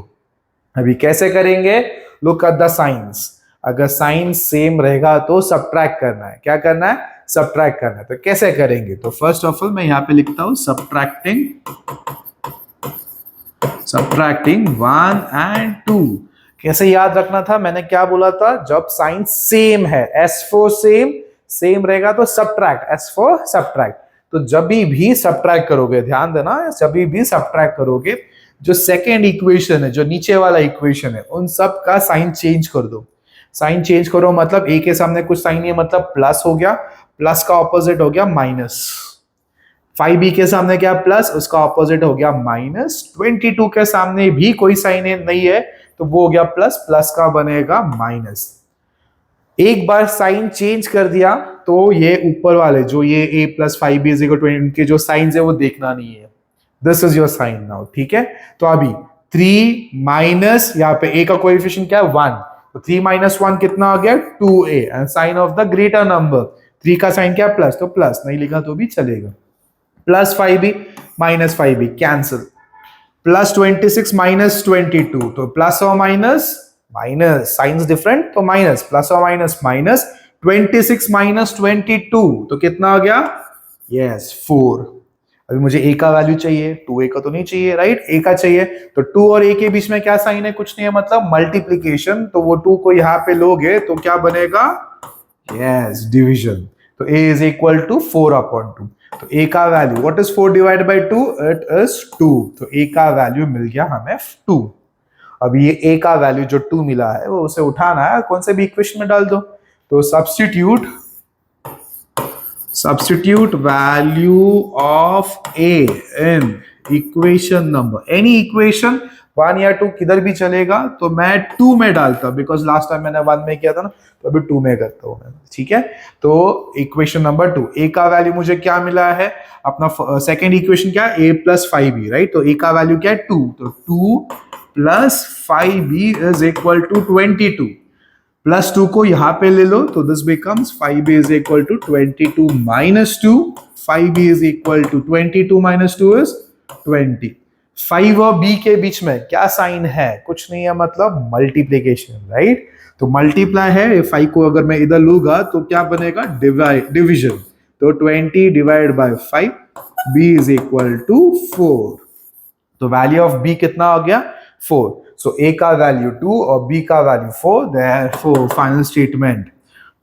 अभी कैसे करेंगे, लुक एट द साइंस। अगर साइन सेम रहेगा तो सब्ट्रैक्ट करना है। क्या करना है, सब्ट्रैक्ट करना है। तो कैसे करेंगे, तो फर्स्ट ऑफ ऑल मैं यहां पे लिखता हूं सब्ट्रैक्टिंग 1 एंड 2। कैसे याद रखना था, मैंने क्या बोला था, जब साइन सेम है, S4 सेम रहेगा तो सब्ट्रैक्ट, S4 सब्ट्रैक्ट। तो जब भी सब्ट्रैक्ट करोगे, ध्यान देना, जब भी सब्ट्रैक्ट करोगे, जो सेकेंड इक्वेशन है, जो नीचे वाला इक्वेशन है, उन सब का साइन चेंज कर दो। साइन चेंज करो मतलब a के सामने कुछ साइन नहीं है, मतलब प्लस हो गया, प्लस का ऑपोजिट हो गया माइनस। 5b के सामने क्या प्लस, उसका ऑपोजिट हो गया माइनस। 22 के सामने भी कोई साइन नहीं है तो वो हो गया प्लस, प्लस का बनेगा माइनस। एक बार साइन चेंज कर दिया तो ये ऊपर वाले जो ये a plus 5b is equal to 20 के जो साइंस है वो देखना नहीं है। This is your sign now, ठीक है। तो अभी 3 माइनस, यहाँ पे a का कोएफिशिएंट क्या है 1, तो 3 माइनस 1 कितना आ गया 2a, and sign of the greater number. 3 का साइन क्या प्लस, तो प्लस, नहीं लिखा तो भी चलेगा। Plus 5b minus 5b cancel, plus 26 minus 22, तो प्लस और माइनस माइनस, साइंस डिफरेंट तो माइनस, प्लस और माइनस माइनस। 26 माइनस 22 तो कितना आ गया, यस 4। अभी मुझे a का वैल्यू चाहिए, 2a का तो नहीं चाहिए, राइट, a का चाहिए। तो 2 और a के बीच में क्या साइन है, कुछ नहीं है, मतलब मल्टीप्लीकेशन। तो वो 2 को यहाँ पे लोगे तो क्या बनेगा, यस डिवीजन। तो a इज इक्वल टू 4/2। तो a का value, what is 4 divide by 2, it is 2। तो a का वैल्यू मिल गया हमें 2। अब ये a का वैल्यू जो 2 मिला है वो उसे उठाना है, कौन से भी इक्वेशन में डाल दो। तो substitute value of a in equation number, any equation 1 या 2 किधर भी चलेगा। तो मैं 2 में डालता, बिकॉज लास्ट टाइम मैंने 1 में किया था ना, तो अभी 2 में करता हूं मैं, ठीक है। तो इक्वेशन नंबर 2, a का वैल्यू मुझे क्या मिला है, अपना सेकेंड इक्वेशन क्या है, a plus 5b, राइट। तो a का वैल्यू क्या है 2, तो 2 plus 5b is equal to 22। Plus 2 को यहां पे ले लो तो this becomes 5b is equal to 22 minus 2। 5b is equal to 22 minus 2 is 20। 5 और b के बीच में क्या साइन है, कुछ नहीं है, मतलब मल्टीप्लीकेशन, राइट। तो मल्टीप्लाई है, 5 को अगर मैं इधर लूंगा तो क्या बनेगा, डिविजन। तो 20 divide by 5, b is equal to 4। तो वैल्यू ऑफ b कितना हो गया 4। सो ए का वैल्यू 2 और बी का वैल्यू 4, देयरफॉर फाइनल स्टेटमेंट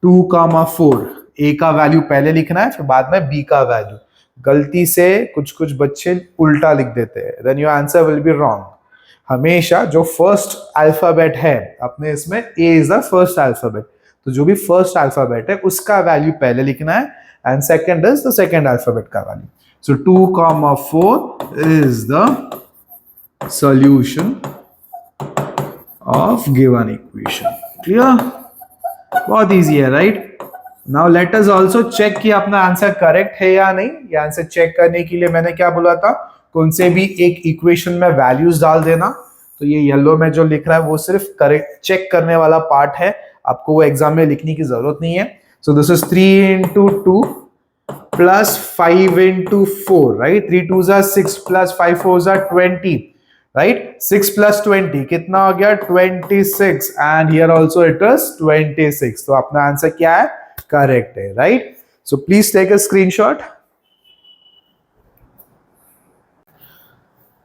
2, 4, ए का वैल्यू पहले लिखना है फिर बाद में बी का वैल्यू। गलती से कुछ कुछ बच्चे उल्टा लिख देते हैं, then your answer will be wrong. हमेशा जो फर्स्ट अल्फाबेट है अपने इसमें, A is the first alphabet, तो जो भी फर्स्ट अल्फाबेट है उसका वैल्यू पहले लिखना है and second is the second alphabet का value. So 2, 4 is the solution of given equation. Clear? बहुत इजी है, right? Now let us also check कि अपना आंसर करेक्ट है या नहीं। ये आंसर चेक करने के लिए मैंने क्या बोला था, कौन से भी एक इक्वेशन में वैल्यूज डाल देना। तो ये येलो में जो लिख रहा है वो सिर्फ करेक्ट चेक करने वाला पार्ट है, आपको वो एग्जाम में लिखने की जरूरत नहीं है। So this is 3 into 2 plus 5 into 4, right? 3 2s are 6 plus 5 4s are 20, right? 6 plus 20 कितना हो गया? 26, and here also it is 26. तो अपना आंसर क्या है? करेक्ट है, right? So please take a screenshot.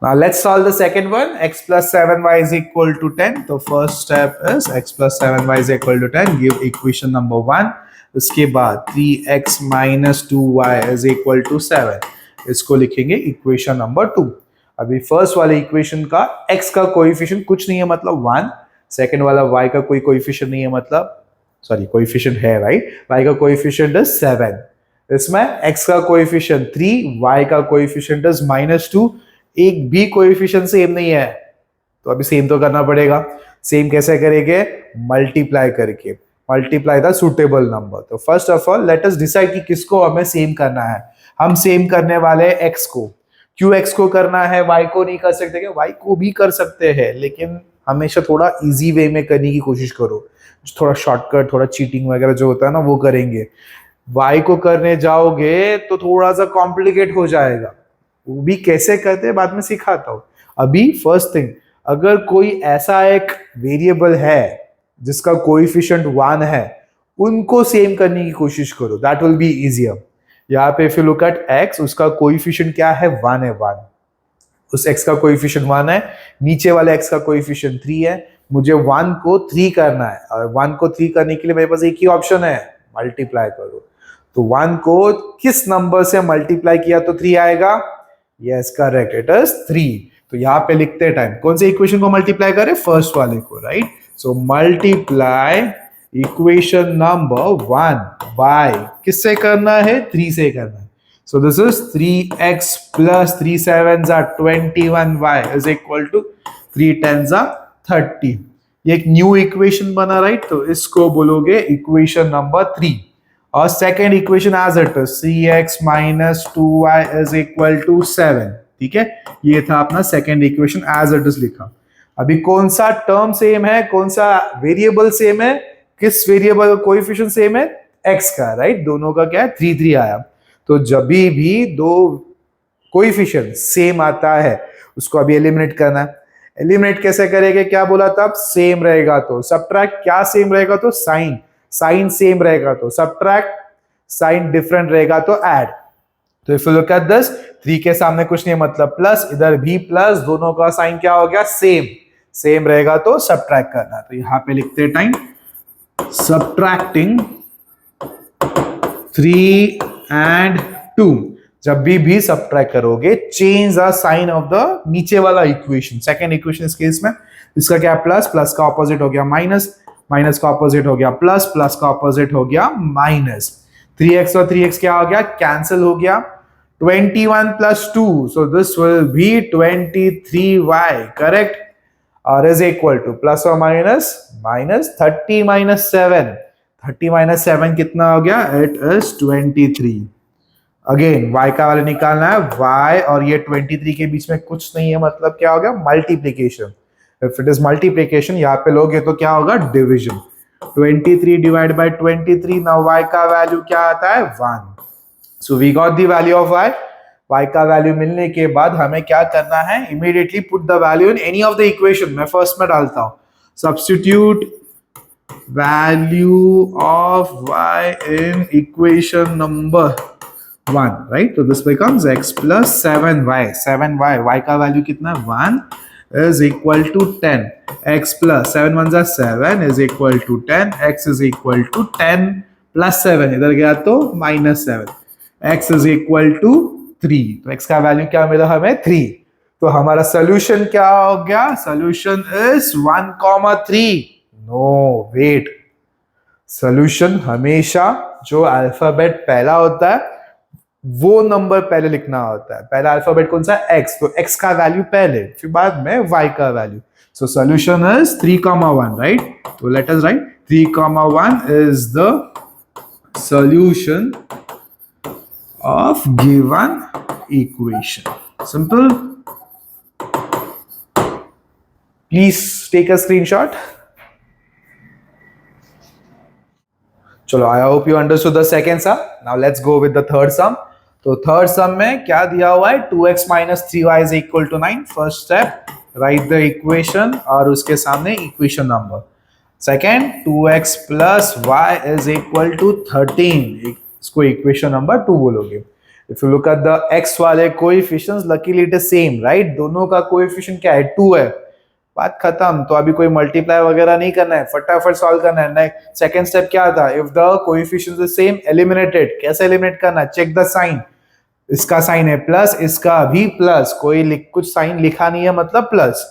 Now let's solve the second one. X plus 7y is equal to 10. The first step is x plus 7y is equal to 10. Give equation number 1. उसके बाद 3x minus 2y is equal to 7. इसको लिखेंगे equation number 2। अभी first वाले equation का x का coefficient कुछ नहीं है मतलब 1, सेकंड वाला y का कोई कोएफिशिएंट नहीं है मतलब सॉरी कोएफिशिएंट है, राइट? y का कोएफिशिएंट इज 7, इसमें x का कोएफिशिएंट 3, y का कोएफिशिएंट इज -2, एक भी कोएफिशिएंट सेम नहीं है तो अभी सेम तो करना पड़ेगा। सेम कैसे करेंगे? मल्टीप्लाई करके, मल्टीप्लाई द सुटेबल नंबर। तो first of all let us decide कि किसको हमें सेम करना है। हम सेम करने वाले हैं x को। क्यों x को करना है, y को नहीं कर सकते क्या? y को भी कर सकते हैं, लेकिन हमेशा थोड़ा इजी वे में करने की कोशिश करो, थोड़ा शॉर्टकट, थोड़ा चीटिंग वगैरह जो होता है ना वो करेंगे। y को करने जाओगे तो थोड़ा सा कॉम्प्लिकेट हो जाएगा, वो भी कैसे करते हैं बाद में सिखाता हूं। अभी फर्स्ट थिंग, अगर कोई ऐसा एक वेरिएबल है जिसका कोएफिशिएंट 1 है, उनको सेम करने की कोशिश करो, दैट विल बी इजियर। यहाँ पे if you look eight x, उसका कोएफिशिएंट क्या है? 1 है, 1। उस x का कोएफिशिएंट 1 है, नीचे वाले x का कोएफिशिएंट 3 है। मुझे 1 को 3 करना है और 1 को 3 करने के लिए मेरे पास एक ही ऑप्शन है, मल्टीप्लाई करो। तो 1 को किस नंबर से मल्टीप्लाई किया तो 3 आएगा? Yes correct, it is 3। तो यहाँ पे लिखते टाइम कौन से इक्वेशन को मल्टीप्लाई करें? फर्स्ट वाले को, right? So multiply equation number 1 by किससे करना है? 3 से करना है। So this is 3x plus 3 7s are 21y is equal to 3 10s are 30। ये एक न्यू इक्वेशन बना, राइट? तो इसको बोलोगे इक्वेशन नंबर 3। और second equation as it is 3x minus 2y is equal to 7। ठीक है, ये था अपना second equation as it is लिखा। अभी कौन सा टर्म सेम है, कौन सा वेरिएबल सेम है, किस वेरिएबल का कोएफिशिएंट सेम है? x का, राइट? दोनों का क्या है? 3 3 आया। तो जब भी दो कोएफिशिएंट सेम आता है उसको अभी एलिमिनेट करना है। एलिमिनेट कैसे करेंगे? क्या बोला था? सेम रहेगा तो सबट्रैक्ट, क्या सेम रहेगा तो साइन, साइन सेम रहेगा तो सबट्रैक्ट, साइन डिफरेंट रहेगा तो ऐड। तो if you look at this, 3 के सामने कुछ नहीं मतलब प्लस, इधर भी प्लस, दोनों का साइन क्या हो गया? सेम, सेम रहेगा तो सबट्रैक्ट करना। तो यहां पे लिखते टाइम सबट्रैक्टिंग 3 and 2। जब भी सबट्रैक्ट करोगे, change the sign of the नीचे वाला इक्वेशन। सेकेंड इक्वेशन इस केस में इसका क्या? प्लस, प्लस का ऑपोजिट हो गया माइनस, माइनस का ऑपोजिट हो गया प्लस, प्लस का ऑपोजिट हो गया माइनस। 3x और 3x क्या हो गया? कैंसिल हो गया। 21 plus 2, so this will be 23y, correct? और is equal to plus or minus 30 minus 7। 30 minus 7 कितना हो गया? It is 23। अगेन y का वाले निकालना है, y और ये 23 के बीच में कुछ नहीं है मतलब क्या हो गया? Multiplication. If it is multiplication, यहाँ पे लोगे तो क्या होगा? Division. 23 divide by 23, now y का वैल्यू क्या आता है? 1। So we got the value of y। y का वैल्यू मिलने के बाद हमें क्या करना है? Immediately put the value in any of the equation. मैं फर्स्ट में डालता हूं substitute value of y in equation number 1, right? So this becomes x plus 7y। 7y, y का वैल्यू कितना? 1 is equal to 10। x plus 7 1 जा 7 is equal to 10, x is equal to 10 plus 7, इधर गया तो minus 7, x is equal to 3, तो x का value क्या मिला हमें 3, तो हमारा सोल्यूशन क्या हो गया, solution is 1,3, no wait, solution हमेशा जो अल्फाबेट पहला होता है वो नंबर पहले लिखना होता है, पहला अल्फाबेट कौन सा x, तो x का वैल्यू पहले फिर बाद में y का value, so solution is 3,1, right, तो let us write 3,1 is the solution of given equation, simple, please take a screenshot. चलो, I hope you understood the second sum. Now let's go with the third sum. तो third सम में क्या दिया हुआ है, 2x minus 3y is equal to 9. First step, right the equation और उसके सामने equation number. Second, 2x plus y is equal to 13. इसको इक्वेशन नंबर 2 बोलोगे. If you look at the x वाले coefficients, luckily it is same, right, दोनों का coefficient क्या है, 2 है, बात खत्म. तो अभी कोई मल्टीप्लाई वगैरह नहीं करना है, फटाफट सॉल्व करना है. सेकंड स्टेप क्या था, if the coefficients is same, eliminated. कैसे एलिमिनेट करना, चेक द साइन, इसका साइन है प्लस, इसका भी प्लस, कोई कुछ साइन लिखा नहीं है मतलब प्लस,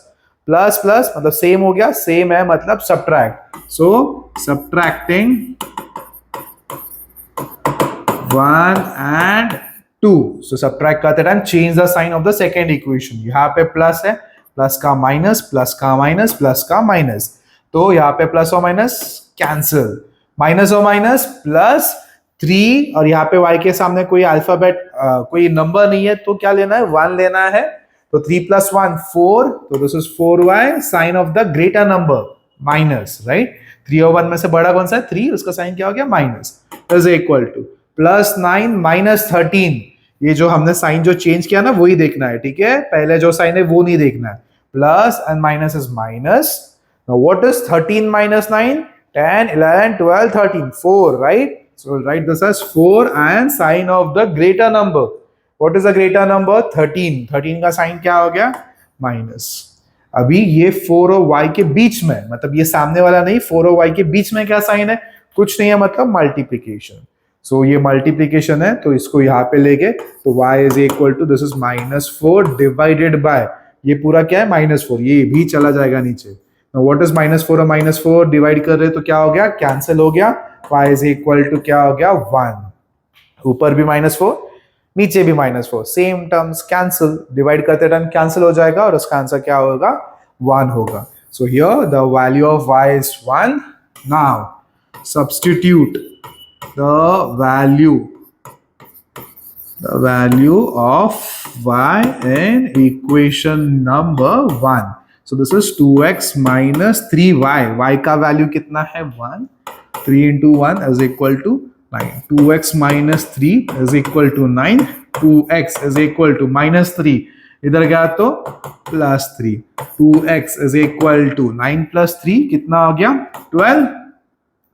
प्लस प्लस मतलब सेम हो गया, सेम है मतलब subtract. So subtracting 1 and 2, so subtract करते time change the sign of the second equation. यहाँ पे प्लस है, प्लस का माइनस, प्लस का माइनस, प्लस का माइनस, तो यहाँ पे प्लस और माइनस कैंसिल, माइनस और माइनस प्लस 3, और यहाँ पे y के सामने कोई अल्फाबेट कोई नंबर नहीं है, तो क्या लेना है, 1 लेना है. तो 3 plus 1 4, तो this is 4y, sign of the greater number minus, right. 3 और 1 में से बड़ा कौन सा है, 3, उसका साइन क्या हो गया, minus, is equal two plus 9 minus 13. ये जो हमने साइन जो चेंज किया ना वही देखना है, ठीक है, पहले जो साइन है वो नहीं देखना है. Plus and minus is minus. Now what is 13 minus 9, 10 11 12 13, 4, right. So write this as 4 and sign of the greater number. What is the greater number? 13. 13 का साइन क्या हो गया, माइनस. अभी ये 4 और y के बीच में, मतलब ये सामने वाला नहीं, 4 और y के बीच में क्या साइन है, कुछ नहीं है, मतलब मल्टीप्लीकेशन. सो ये मल्टीप्लीकेशन है, तो इसको यहाँ पे लेके, तो y is equal to this is -4 divided by, ये पूरा क्या है -4, ये भी चला जाएगा नीचे. Now what is -4 और -4 डिवाइड कर रहे तो क्या हो गया, कैंसिल हो गया. y इज इक्वल टू क्या हो गया, 1. ऊपर भी -4, नीचे भी -4, सेम टर्म्स कैंसिल, डिवाइड करते टाइम कैंसिल हो जाएगा और उसका आंसर क्या होगा, 1 होगा. So here the value of y is 1. Now substitute the value of y in equation number 1. So this is 2x minus 3y. y का वैल्यू कितना है, 1. 3 into 1 is equal to 9. 2x minus 3 is equal to 9. 2x is equal to -3. इधर गया तो +3. 2x is equal to 9 plus 3 कितना हो गया, 12.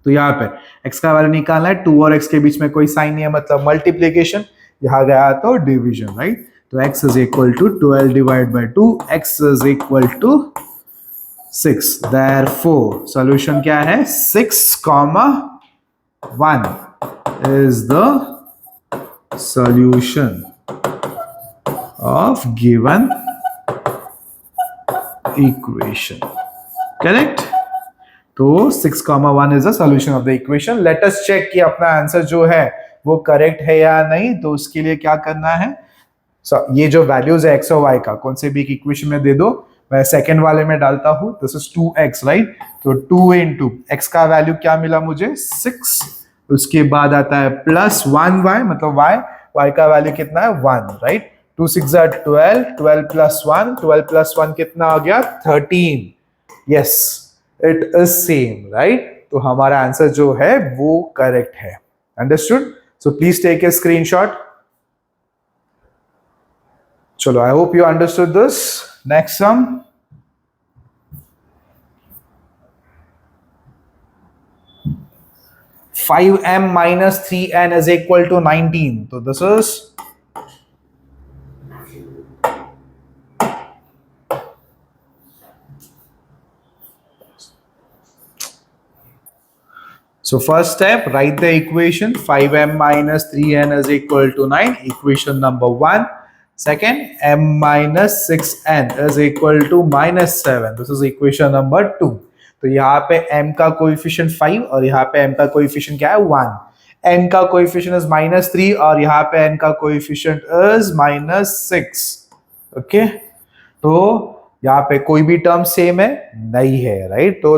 तो यहाँ पे x का वैल्यू निकालना है, 2 और x के बीच में कोई साइन नहीं है, मतलब मल्टीप्लीकेशन. यहाँ गया तो डिवीजन, राइट. तो x is equal to 12 divided by 2. x is equal to 6. Therefore, solution क्या है, 6,1 is the solution of given equation. Correct? तो 6,1 is the solution of the equation. Let us check कि अपना answer जो है वो correct है या नहीं. तो उसके लिए क्या करना है, ये जो वैल्यूज है x और y का, कौन से भी एक इक्वेशन में दे दो. मैं सेकेंड वाले में डालता हूं, दिस इज 2x, राइट. तो 2 into x का वैल्यू क्या मिला मुझे, 6. उसके बाद आता है प्लस 1y, मतलब y का वैल्यू कितना है, 1, राइट. 2 6 are 12, 12 plus 1, 12 plus 1 कितना आ गया, 13. Yes, it is same, right. तो हमारा आंसर जो है वो करेक्ट है. Understood. So please take a screenshot. चलो, I hope you understood this. Next sum. (5m minus 3n is equal to 19. So this is So first step, write the equation 5m minus 3n is equal to 9, equation number 1. Second, m minus 6n is equal to minus 7. This is equation number 2. तो यहाँ पे m का coefficient 5 और यहाँ पे m का coefficient क्या है 1. n का कोएफिशिएंट इज माइनस 3 और यहाँ पे n का कोएफिशिएंट इज माइनस 6. ओके, तो यहाँ पे कोई भी टर्म सेम है नहीं है, राइट? तो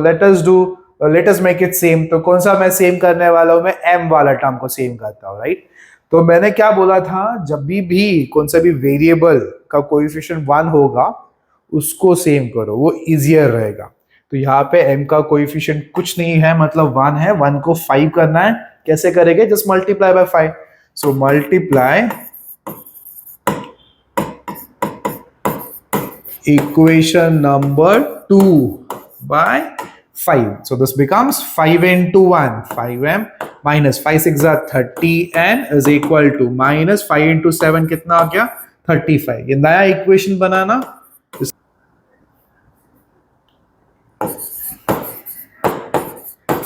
let us make it same. तो कौन सा मैं सेम करने वाला हूं? मैं m वाला टर्म को सेम करता हूं, राइट? तो मैंने क्या बोला था, जब भी कौन सा भी वेरिएबल का कोएफिशिएंट 1 होगा उसको सेम करो, वो इजियर रहेगा. तो यहाँ पे m का कोएफिशिएंट कुछ नहीं है, मतलब 1 है. 1 को 5 करना है. कैसे करेंगे? Just multiply by 5. So multiply equation number 2 by 5. So this becomes 5 into 1, 5m minus 5 6 are 30n is equal to minus 5 into 7 कितना आ गया? 35. ये नया equation banana.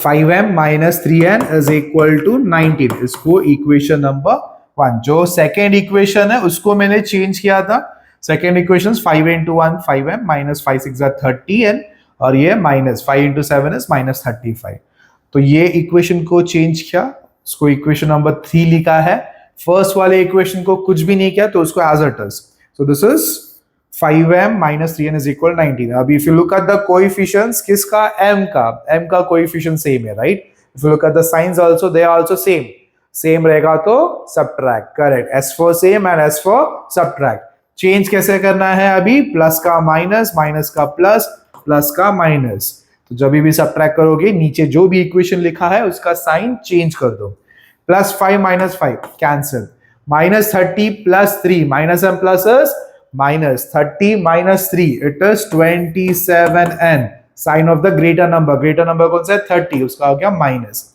5m minus 3n is equal to 19. इसको इक्वेशन नंबर 1, जो second equation है उसको मैंने चेंज किया था. Second equation 5 into 1 5m minus 5 6 are 30n और ये माइनस 5 into 7 is minus 35. तो ये इक्वेशन को चेंज किया, उसको इक्वेशन नंबर 3 लिखा है. फर्स्ट वाले इक्वेशन को कुछ भी नहीं किया तो उसको as it is. So this is 5m minus 3n is equal 19. अब if you look at the coefficients, किसका? m का कोएफिशिएंट सेम है, right? If you look at the signs also, they are also same रहेगा तो subtract. Correct. s for same and s for subtract. Change कैसे करना है? अभी plus का माइनस, माइनस का प्लस, प्लस का माइनस. तो जब भी सब्ट्रैक्ट करोगे नीचे जो भी इक्वेशन लिखा है उसका साइन चेंज कर दो. Plus 5 minus 5 cancel. Minus 30 plus 3 minus M plus minus 30 minus 3 it is 27n. Sign of the greater number कौन सा है? 30. उसका हो गया minus.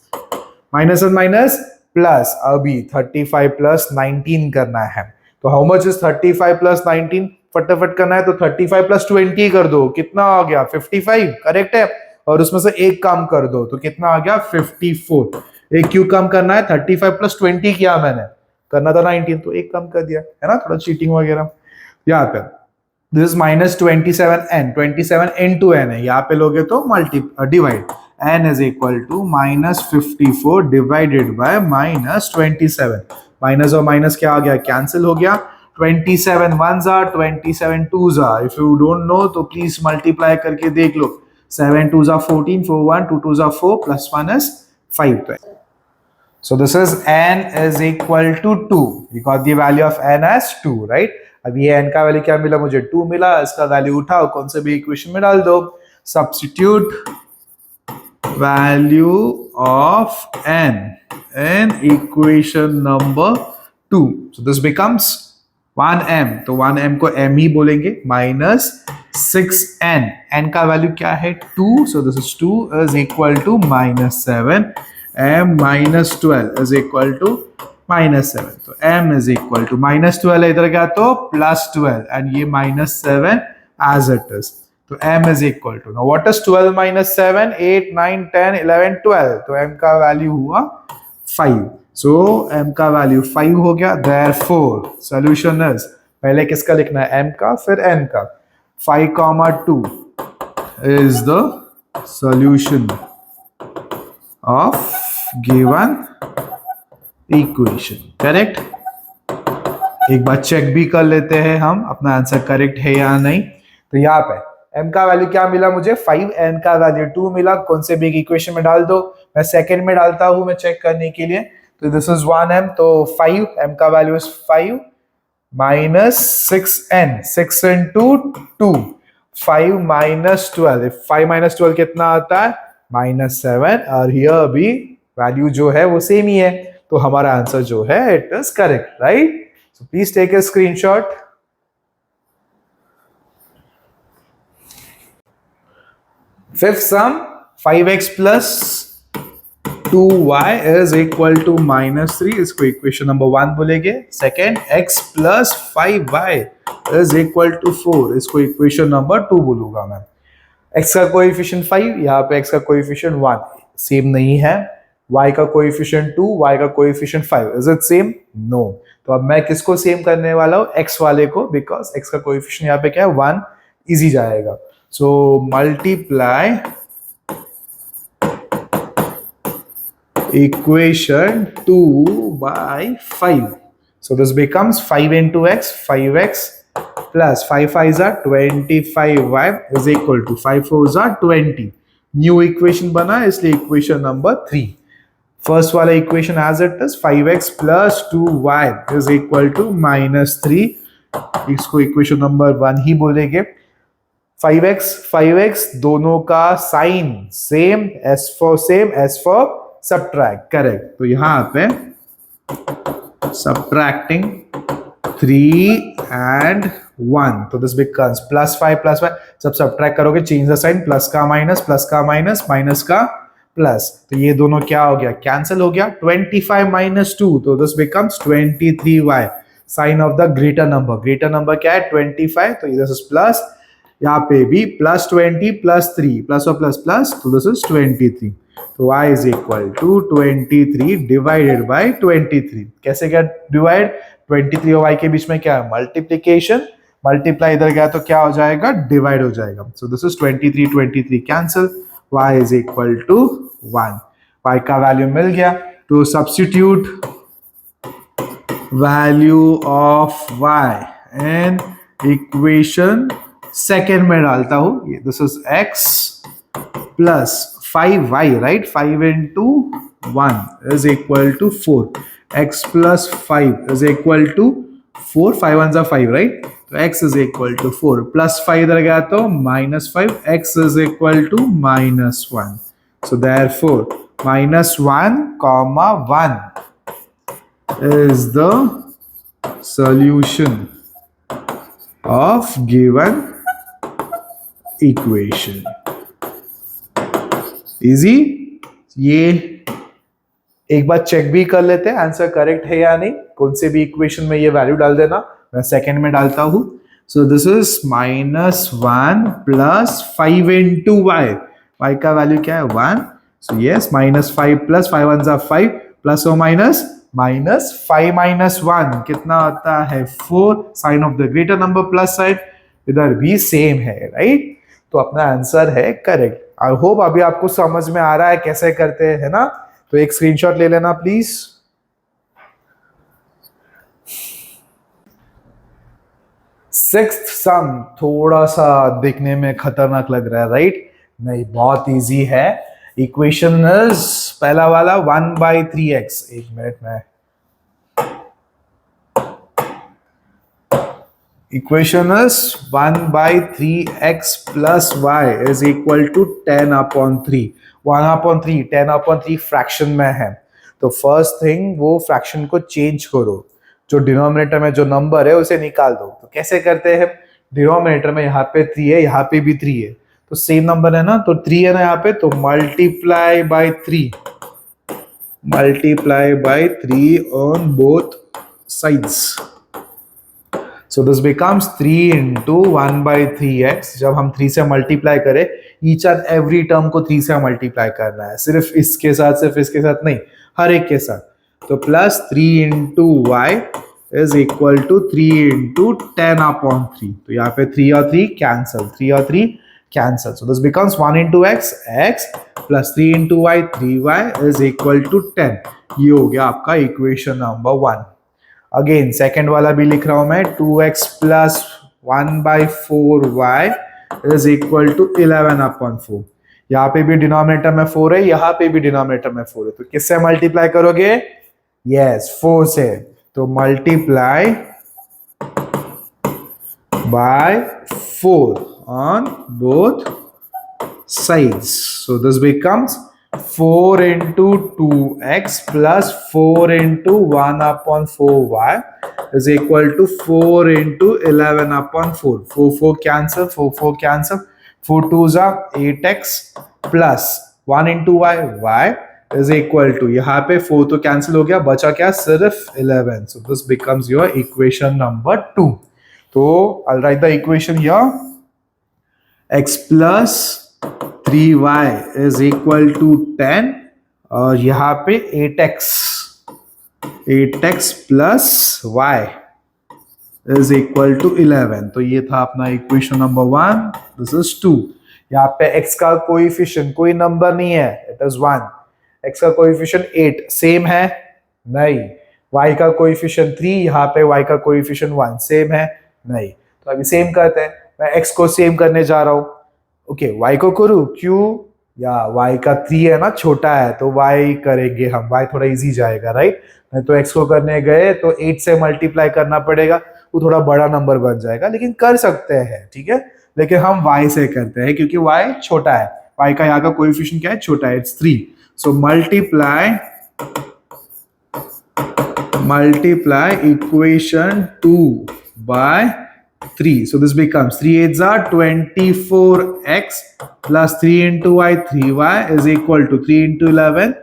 Minus and minus plus. अभी 35 प्लस 19 करना है. तो हाउ मच इज 35 प्लस 19? फटाफट करना है तो 35 प्लस 20 कर दो. कितना आ गया? 55. करेक्ट है. और उसमें से एक कम कर दो तो कितना आ गया? 54. एक क्यों कम करना है? 35 प्लस 20 किया मैंने, करना था 19 तो एक कम कर दिया, है ना? थोड़ा चीटिंग वगैरह. यहाँ पे this is minus 27n. 27 into n है. यहाँ पे लोगे तो divide. n is equal to minus 54 divided by minus 27. Minus और माइनस क्या आ गया? कैंसिल हो गया. 27 ones are 27 twos are. If you don't know तो प्लीज मल्टीप्लाई करके देख लो. 7 twos are 14, 4 1, 2 twos are 4, plus 1 is 5. So this is n is equal to 2. We got the value of n as 2, right? अब ये n का value क्या मिला मुझे? 2 मिला. इसका वैल्यू उठाओ, कौन से भी इक्वेशन में डाल दो. Substitute value of n in equation number 2. So this becomes 1m. तो 1m को m ही बोलेंगे. Minus 6n. n का वैल्यू क्या है? 2. So this is 2 is equal to minus 7. m minus 12 is equal to minus 7. तो m is equal to minus 12 है, इधर गया तो plus 12 and ये minus 7 as it is. तो m is equal to, now what is 12 minus 7? 8 9 10 11 12. तो m का value हुआ 5. So m का वैल्यू 5 हो गया. Therefore solution is, पहले किसका लिखना है? m का, फिर n का. 5, 2 is the solution of given equation. Correct? एक बार चेक भी कर लेते हैं हम अपना आंसर करेक्ट है या नहीं. तो यहाँ पे m का वैल्यू क्या मिला मुझे? 5. n का वैल्यू 2 मिला. कौन से भी इक्वेशन में डाल दो. मैं सेकंड में डालता हूं मैं चेक करने के लिए. तो दिस इज 1m. तो 5, m का value is 5 minus 6n. 6 into 2, 5 minus 12. 5 minus 12 कितना आता है? माइनस 7. और हियर भी वैल्यू जो है वो सेम ही है. तो हमारा आंसर जो है it is correct, right? So please take a screenshot. Fifth sum, 5x plus 2y is equal to minus 3. इसको इक्वेशन नंबर 1 बोलेंगे. Second, x plus 5y is equal to 4. इसको इक्वेशन नंबर 2 बोलूंगा मैं. x का coefficient 5, यहाँ पे x का coefficient 1. Same नहीं है y का कोएफिशिएंट 2, y का coefficient 5, is it same? No. तो अब मैं किसको सेम करने वाला हूं? x वाले को, बिकॉज x का कोएफिशिएंट यहाँ पे क्या है? 1, इजी जाएगा। So multiply equation 2 by 5. So this becomes 5 into x, 5x plus 5 5s are 25y is equal to 5 4s are 20. New equation बना, इसलिए equation number 3. First वाला equation as it is, 5x plus 2y is equal to -3. इसको equation number 1 ही बोलेंगे। 5x दोनों का sign same, s for same, s for subtract, correct. तो यहां पे subtracting 3 and 1, तो दिस बिकम्स +5 सब सब्ट्रैक्ट करोगे, चेंज द साइन, प्लस का माइनस, प्लस का माइनस, माइनस का प्लस, तो ये दोनों क्या हो गया? कैंसिल हो गया। 25 - 2, तो this becomes 23y, sign of the greater number क्या है? 25, तो दिस इज प्लस, यहाँ पे भी +20 +3, प्लस और प्लस प्लस, तो दिस इज 23। तो y is equal to 23 divided by 23। कैसे क्या डिवाइड? 23 और y के बीच में क्या है? मल्टीप्लीकेशन, मल्टीप्लाई इधर गया तो क्या हो जाएगा? डिवाइड हो जाएगा। So this is 23 cancel, y is equal to 1, y का वैल्यू मिल गया। तो substitute value of y in equation second में डालता हूं, this is x plus 5y, right? 5 into 1 is equal to 4. x plus 5 is equal to 4. 5 ones are 5, right? तो x is equal to 4. Plus 5 इधर गया तो -5. x is equal to -1. So therefore, -1, 1 is the solution of given equation. Easy. ये एक बार check भी कर लेते हैं आंसर करेक्ट है या नहीं। कौन से भी इक्वेशन में ये वैल्यू डाल देना, मैं सेकंड में डालता हूं। So this is -1 plus 5 into y, y का वैल्यू क्या है? 1। So yes, -5 plus 5 1s are 5, plus और माइनस, -5 - 1 कितना आता है? 4। Sign of the greater number plus side, इधर भी सेम है, राइट? तो अपना आंसर है करेक्ट। आई होप अभी आपको समझ में आ रहा है कैसे करते हैं ना। तो एक स्क्रीनशॉट ले लेना प्लीज। सिक्स्थ सम थोड़ा सा दिखने में खतरनाक लग रहा है, राइट? नहीं, बहुत इजी है। इक्वेशन इज पहला वाला 1/3x। एक मिनट में, equation is 1/3x plus y is equal to 10/3. 1/3, 10/3 fraction में है, तो फर्स्ट थिंग वो फ्रैक्शन को चेंज करो, जो डिनोमिनेटर में जो नंबर है उसे निकाल दो। तो कैसे करते हैं? डिनोमिनेटर में यहाँ पे 3 है, यहाँ पे भी 3 है, तो सेम नंबर है ना, तो 3 है ना यहाँ पे, तो multiply by 3 on both sides. So this becomes 3 into 1/3x। जब हम 3 से मल्टीप्लाई करें, ईच एंड एवरी टर्म को 3 से मल्टीप्लाई करना है, सिर्फ इसके साथ नहीं, हर एक के साथ। तो plus 3 into y is equal to 3 into 10/3। तो यहाँ पे 3 और 3 cancel, so this becomes 1 into x plus 3 into y, 3y is equal to 10। ये हो गया आपका इक्वेशन नंबर 1। अगेन सेकेंड वाला भी लिख रहा हूं मैं, 2x plus 1/4y is equal to 11/4। यहाँ पे भी डिनोमिनेटर में 4 है, यहाँ पे भी डिनोमिनेटर में 4 है, तो किससे मल्टीप्लाई करोगे? यस, 4 से। तो multiply by 4 on both sides. So this becomes 4 into 2x plus 4 into 1/4y is equal to 4 into 11/4. 4 cancel, 4 cancel, 4 2s are 8x plus 1 into y is equal to, यहाँ पे 4 तो cancel हो गया, बचा क्या? सिर्फ 11. So this becomes your equation number 2. तो I'll write the equation here. x plus 3y is equal to 10 और यहाँ पे 8x plus y is equal to 11। तो ये था अपना इक्वेशन नंबर 1, दिस इज 2। यहाँ पे x का कोएफिशिएंट कोई नंबर नहीं है, इट इज 1। x का कोएफिशिएंट 8 सेम है नहीं। y का कोएफिशिएंट 3, यहाँ पे y का कोएफिशिएंट 1 सेम है नहीं। तो अभी सेम करते हैं, मैं x को सेम करने जा रहा हूँ। ओके, y को करूँ क्यों, या y का 3 है ना, छोटा है, तो y करेंगे हम, y थोड़ा इजी जाएगा राइट। नहीं तो x को करने गए तो 8 से मल्टीप्लाई करना पड़ेगा, वो थोड़ा बड़ा नंबर बन जाएगा, लेकिन कर सकते हैं ठीक है। लेकिन हम y से करते हैं क्योंकि y छोटा है, y का यहाँ का कोएफिशिएंट क्या है, छोटा है, it's 3। So multiply equation 2 by 3. So this becomes 3 8s are 24x plus 3 into y 3y is equal to 3 into 11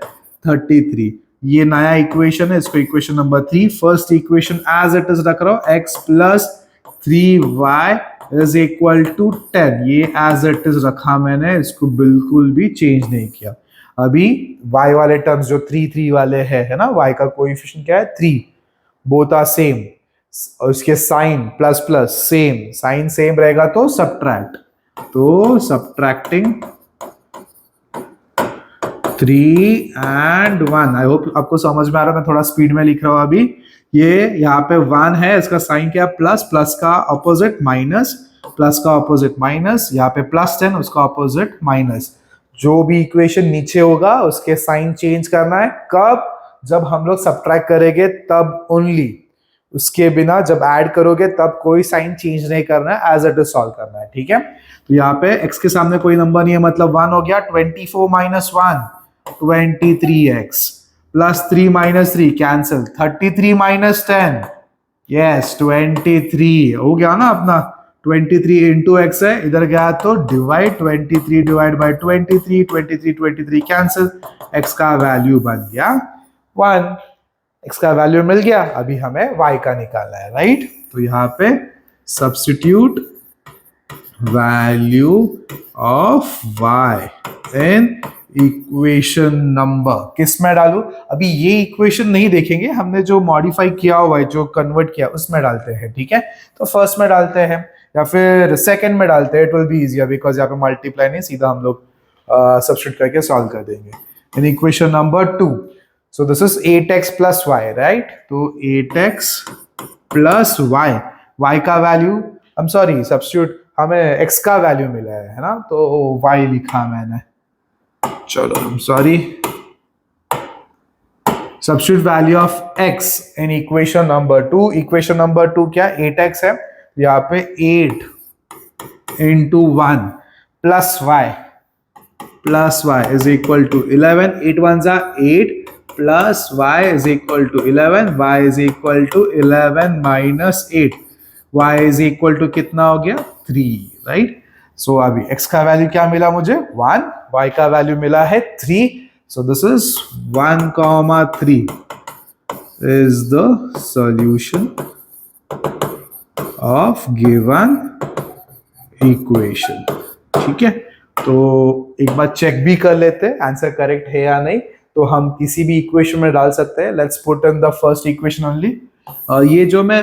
33। ये नया इक्वेशन है, इसको equation number 3। First equation as it is रख रहा हूं, x plus 3y is equal to 10। ये as it is रखा मैंने, इसको बिल्कुल भी चेंज नहीं किया। अभी y वाले टर्म्स जो 3 3 वाले है ना, y का कोएफिशिएंट क्या है 3, बोथ आर सेम। और इसके sign plus plus same, sign same रहेगा तो सब्ट्रैक्ट, तो सब्ट्रैक्टिंग 3 and 1। आई होप आपको समझ में आ रहा है, मैं थोड़ा स्पीड में लिख रहा हूं अभी। ये यहाँ पे 1 है, इसका साइन क्या, प्लस, प्लस का ऑपोजिट माइनस, प्लस का ऑपोजिट माइनस, यहाँ पे प्लस 10 उसका ऑपोजिट माइनस। जो भी इक्वेशन नीचे होगा उसके साइन चेंज करना है, कब, जब हम लोग सब्ट्रैक्ट करेंगे तब ओनली, उसके बिना जब ऐड करोगे तब कोई साइन चेंज नहीं करना है, एज इट इज सॉल्व करना है ठीक है। तो यहाँ पे x के सामने कोई नंबर नहीं है, मतलब 1 हो गया। 24 minus 1 23x plus 3 minus 3 cancel, 33 minus 10 yes 23 हो गया ना अपना। 23 इंटू एक्स है, इधर गया तो divide, 23 divide by 23, 23 cancel, x का वैल्यू बन गया 1। x का वैल्यू मिल गया, अभी हमें y का निकालना है राइट। तो यहाँ पे substitute value of y in equation number, किस में डालू, अभी ये इक्वेशन नहीं देखेंगे, हमने जो मॉडिफाई किया हुआ है, जो कन्वर्ट किया उसमें डालते हैं ठीक है। तो फर्स्ट में डालते हैं या फिर सेकंड में डालते हैं, it will be easier because यहाँ पे मल्टीप्लाई नहीं, सीधा हम लोग सब्स्टिट्यूट करके सॉल्व कर देंगे। In equation number 2, so this is 8x plus y right, तो 8x plus y, y का वैल्यू, I'm sorry सब्स्टिट्यूट, हमें x का वैल्यू मिला है ना, तो y लिखा मैंने, चलो I'm sorry, substitute value of x in equation number 2। Equation number 2 क्या, 8x है, यहाँ पे 8 into 1 plus y is equal to 11, 8 ones are 8 plus y is equal to 11, y is equal to 11 minus 8, y is equal to कितना हो गया 3 right. सो अभी x का value क्या मिला मुझे 1, y का वैल्यू मिला है 3, सो this is 1,3 is the solution of given equation ठीक है। तो एक बार चेक भी कर लेते हैं आंसर करेक्ट है या नहीं, तो हम किसी भी इक्वेशन में डाल सकते हैं। Let's put in the first equation only. ये जो मैं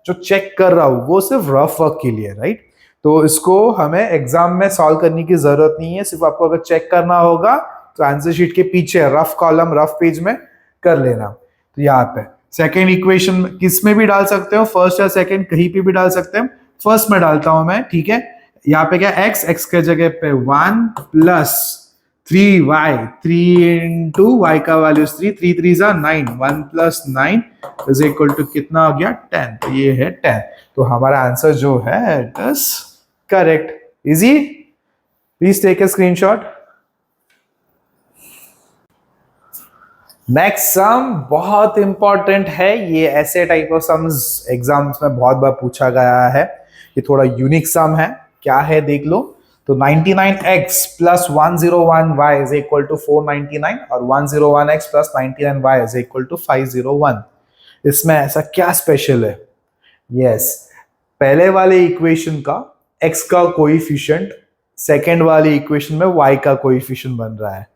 चेक कर रहा हूँ वो सिर्फ रफ वर्क के लिए राइट, तो इसको हमें एग्जाम में सॉल्व करने की जरूरत नहीं है, सिर्फ आपको अगर चेक करना होगा तो आंसर शीट के पीछे रफ कॉलम रफ पेज में कर लेना। तो यहाँ पे सेकेंड इक्वेशन किस में भी डाल सकते हो, फर्स्ट या सेकेंड कहीं पे भी डाल सकते हैं। फर्स्ट में डालता हूं मैं ठीक है। यहाँ पे क्या x के जगह पे 1 प्लस 3y, 3 इंटू y का value 3, 3 3 9, 1 plus 9 is equal to कितना हो गया 10, तो ये है 10। तो हमारा आंसर जो है it is correct. Easy, please take a screenshot. Next sum बहुत इंपॉर्टेंट है, ये ऐसे टाइप ऑफ सम्स एग्जाम्स में बहुत बार पूछा गया है, ये थोड़ा यूनिक सम है। क्या है देख लो, तो 99x plus 101y is equal to 499 और 101x plus 99y is equal to 501। इसमें ऐसा क्या स्पेशल है? यस, पहले वाले इक्वेशन का x का कोएफिशिएंट सेकेंड वाली इक्वेशन में y का कोएफिशिएंट बन रहा है।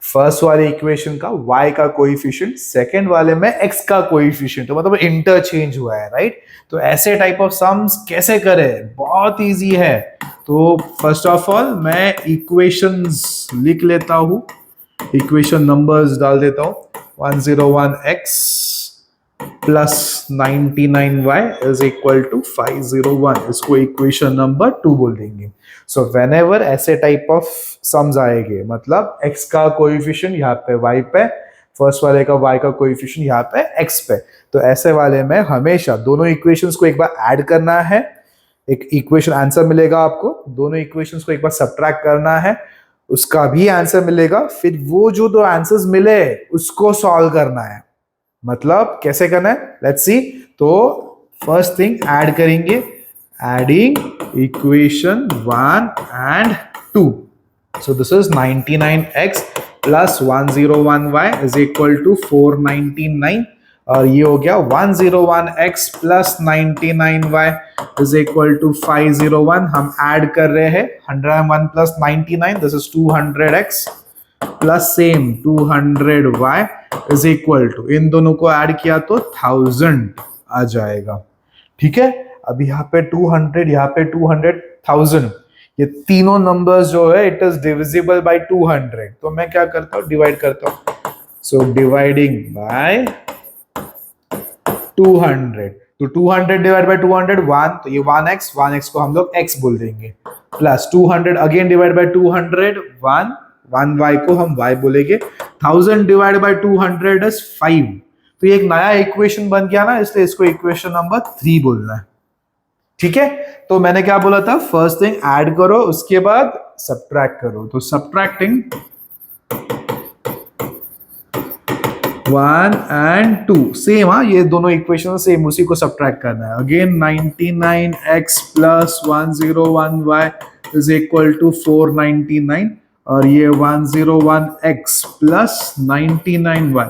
फर्स्ट वाले इक्वेशन का y का कोएफिशिएंट, सेकंड वाले में x का कोएफिशिएंट, तो मतलब इंटरचेंज हुआ है, राइट। तो ऐसे टाइप ऑफ सम्स कैसे करें, बहुत इजी है। तो फर्स्ट ऑफ ऑल मैं इक्वेशंस लिख लेता हूं, इक्वेशन नंबर्स डाल देता हूं। 101x plus 99y is equal to 501, इसको इक्वेशन नंबर 2 बोल देंगे। सो व्हेनेवर ऐसे टाइप ऑफ सम्स आएंगे, मतलब x का कोएफिशिएंट यहाँ पे y पे, फर्स्ट वाले का y का कोएफिशिएंट यहाँ पे x पे, तो ऐसे वाले में हमेशा दोनों इक्वेशंस को एक बार ऐड करना है, एक इक्वेशन आंसर मिलेगा आपको, दोनों इक्वेशंस को एक बार सब्ट्रैक्ट करना है, उसका भी आंसर मिलेगा, फिर वो जो दो आंसर्स मिले उसको सॉल्व करना है। मतलब कैसे करना है, लेट्स सी। तो फर्स्ट थिंग ऐड करेंगे, adding equation 1 and 2। So this is 99x plus 101y is equal to 499, और ये हो गया 101x plus 99y is equal to 501। हम ऐड कर रहे हैं 101 plus 99, this is 200x plus same 200y is equal to, इन दोनों को ऐड किया तो 1000 आ जाएगा, ठीक है। अब यहाँ पे 200, यहाँ पे 200, 1000, ये तीनों नंबर्स जो है इट इज डिविजिबल बाय 200, तो मैं क्या करता हूँ, डिवाइड करता हूँ। सो डिवाइडिंग बाय 200, तो 200 डिवाइड बाय 200 1, तो ये 1x को हम लोग x बोल देंगे, plus 200 again divide by 200 1y को हम y बोलेंगे, 1000 डिवाइड बाय 200 इज 5। तो ये एक नया इक्वेशन बन गया ना, इसलिए इसको इक्वेशन नंबर 3 बोलना है, ठीक है। तो मैंने क्या बोला था, फर्स्ट थिंग ऐड करो, उसके बाद सब्ट्रैक्ट करो। तो सब्ट्रैक्टिंग 1 एंड 2 सेम, हाँ ये दोनों इक्वेशन सेम, उसी को सब्ट्रैक्ट करना है। Again 99x plus 101y is equal to 499, और ये 101x plus 99y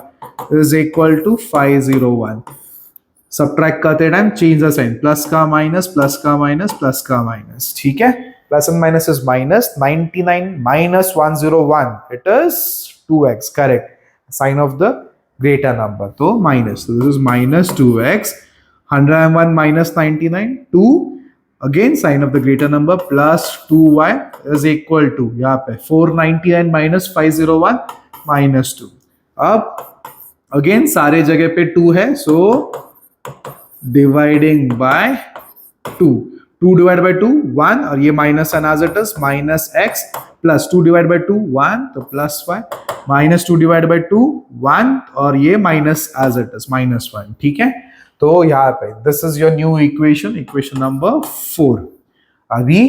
is equal to 501। Subtract करते time change the sign, plus का माइनस, प्लस का माइनस, प्लस का माइनस, ठीक है। Plus and minus is minus, 99 minus 101 it is 2x, correct, sign of the greater number, तो minus, so this is minus 2x, 101 minus 99, 2, again sign of the greater number, plus 2y is equal to, यहाँ पे 499 minus 501 minus 2। अब again सारे जगह पे 2 है, so dividing by 2, 2 divided by 2 1, और ये minus and as it is minus x, plus 2 divide by 2 1, तो प्लस 5, माइनस 2 डिवाइड बाई 2 1, और ये minus as it is minus 1, ठीक है। तो यहाँ पे this is your new equation, equation number 4। अभी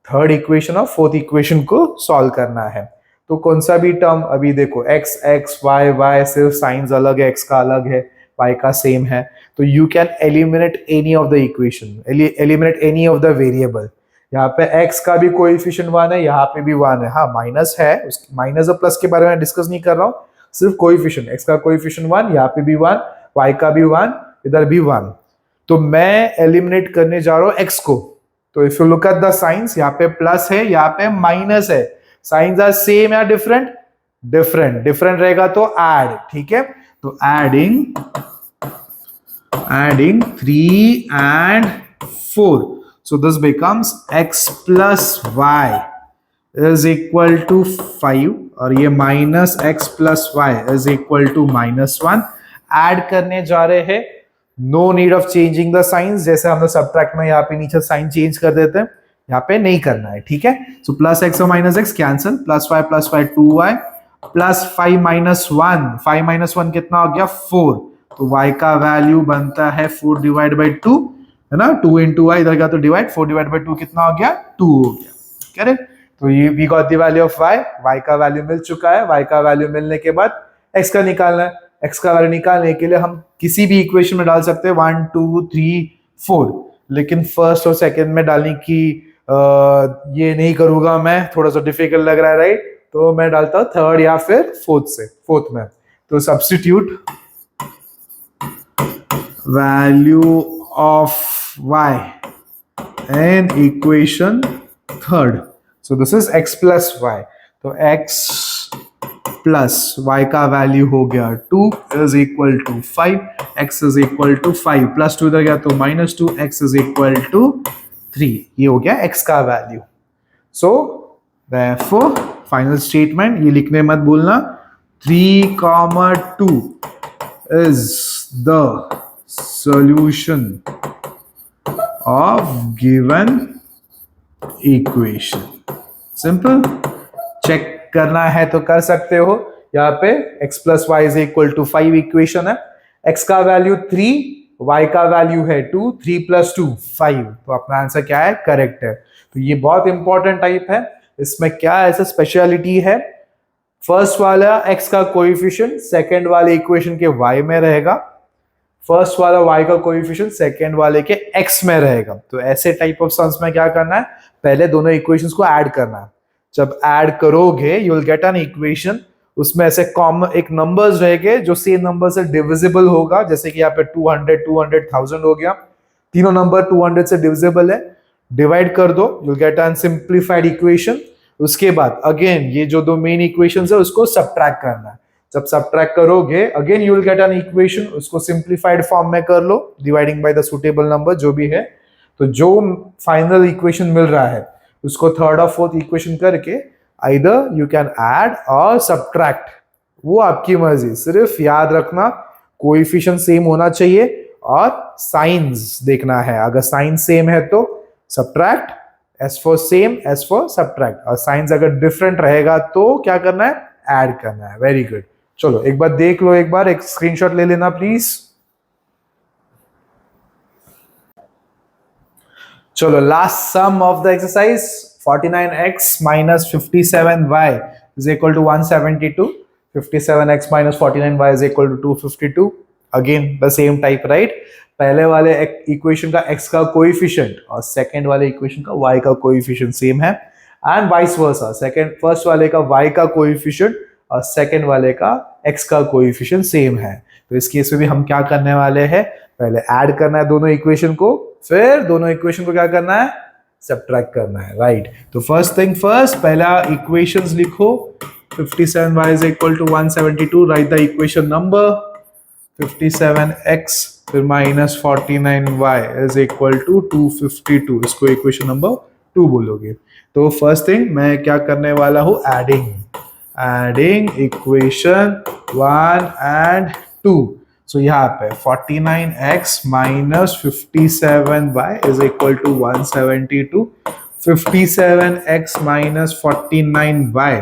थर्ड इक्वेशन और फोर्थ इक्वेशन को सॉल्व करना है। तो कौन सा भी टर्म, अभी देखो x x y y सिर्फ साइंस अलग है, x का अलग है, y का सेम है, तो you can eliminate any of the equation, eliminate any of the variable. यहाँ पे x का भी कोएफिशिएंट 1 है, यहाँ पे भी 1 है, हाँ माइनस है, उस माइनस और प्लस के बारे में डिस्कस नहीं कर रहा हूँ, सिर्फ कोएफिशिएंट, x का कोएफिशिएंट 1, यहाँ पे भी 1, y का भी 1, इधर भी 1। तो मैं एलिमिनेट करने जा रहा हूँ x को। तो if you look at the science, यहाँ पे प्लस है, यहाँ पे माइनस है, साइंस आर सेम या डिफरेंट, डिफरेंट, डिफरेंट रहेगा तो ऐड, ठीक है। तो adding 3 and 4, so this becomes x plus y is equal to 5, और ये minus x plus y is equal to -1। Add करने जा रहे हैं, no need of changing the signs, जैसे हमने सब्ट्रैक्ट में यहाँ पे नीचे साइन चेंज कर देते हैं, यहाँ पे नहीं करना है, ठीक है। सो प्लस एक्स और minus x cancel, plus 5 2y, plus 5 minus 1, 5 minus 1 कितना हो गया 4, तो y का वैल्यू बनता है 4 डिवाइड बाई 2, है ना, 2 into y, इधर का तो डिवाइड, 4 डिवाइड बाई 2 कितना हो गया 2 हो गया, करेक्ट। तो ये we got the value of y का वैल्यू मिल चुका है। y का वैल्यू मिलने के बाद x का निकालना है, x का वैल्यू निकालने के लिए हम किसी भी इक्वेशन में डाल सकते हैं 1 2 3 4, लेकिन फर्स्ट और सेकंड में डालने की ये नहीं करूंगा मैं, थोड़ा सा डिफिकल्ट लग रहा है, राइट। तो मैं डालता हूं थर्ड या फिर फोर्थ में। तो substitute value of y in equation third, so this is x plus y, तो x प्लस y का वैल्यू हो गया 2 is equal to 5, x is equal to 5 plus 2 इधर गया तो -2, x इज इक्वल टू 3। ये हो गया x का वैल्यू। सो therefore फाइनल स्टेटमेंट ये लिखने मत भूलना, 3, 2 is the solution of given equation। Simple, check करना है तो कर सकते हो। यहाँ पे x plus y is equal to 5 equation है, x का वैल्यू 3, y का वैल्यू है 2, 3 प्लस 2 5, तो अपना आंसर क्या है, करेक्ट है। तो ये बहुत इंपॉर्टेंट टाइप है। इसमें क्या ऐसा स्पेशलिटी है, फर्स्ट वाला x का कोएफिशिएंट सेकंड वाले इक्वेशन के y में रहेगा, फर्स्ट वाला y का कोएफिशिएंट सेकंड वाले के x में रहेगा। तो ऐसे टाइप ऑफ सम्स में क्या करना है, पहले दोनों इक्वेशंस को ऐड करना है। जब ऐड करोगे you will get an equation, उसमें ऐसे कॉमन एक नंबर्स रहेंगे जो सेम नंबर से डिविजिबल होगा, जैसे कि यहाँ पे 200, 200, 1000 हो गया, तीनों नंबर 200 से डिविजिबल है, डिवाइड कर दो, you will get N simplified equation. उसके बाद अगेन ये जो दो मेन इक्वेशंस है उसको सबट्रैक्ट करना है। जब सबट्रैक्ट करोगे again you will get an equation, उसको सिंप्लीफाइड फॉर्म में कर लो, dividing by the suitable number जो भी है। तो जो फाइनल इक्वेशन मिल रहा है उसको थर्ड और फोर्थ इक्वेशन करके आइदर यू कैन ऐड और सबट्रैक्ट, वो आपकी मर्जी। सिर्फ याद रखना कोएफिशिएंट सेम होना चाहिए और साइंस देखना है, अगर साइन सेम है तो subtract, S for same, S for subtract, और साइंस अगर डिफरेंट रहेगा तो क्या करना है, ऐड करना है। Very good. चलो एक बार देख लो, एक बार एक स्क्रीनशॉट ले लेना प्लीज। चलो last sum of the exercise, 49x minus 57y is equal to 172, 57x minus 49y is equal to 252। Again the same type, right. पहले वाले इक्वेशन का x का कोएफिशिएंट और सेकंड वाले इक्वेशन का y का कोएफिशिएंट सेम है, and vice versa, second first वाले का y का कोएफिशिएंट और सेकंड वाले का x का कोएफिशिएंट सेम है। तो इस केस में भी हम क्या करने वाले हैं, पहले ऐड करना है दोनों इक्वेशन को, फिर दोनों इक्वेशन को क्या करना है, सबट्रैक्ट करना है, राइट। तो फर्स्ट थिंग फर्स्ट, पहला इक्वेशंस लिखो, 57y is equal to 172, right the equation number, 57x फिर minus 49y is equal to 252, इसको इक्वेशन नंबर 2 बोलोगे। तो फर्स्ट थिंग मैं क्या करने वाला हूँ, एडिंग इक्वेशन 1 एंड 2। सो यहाँ पे 49x minus 57y is equal to 172, 57x minus 49y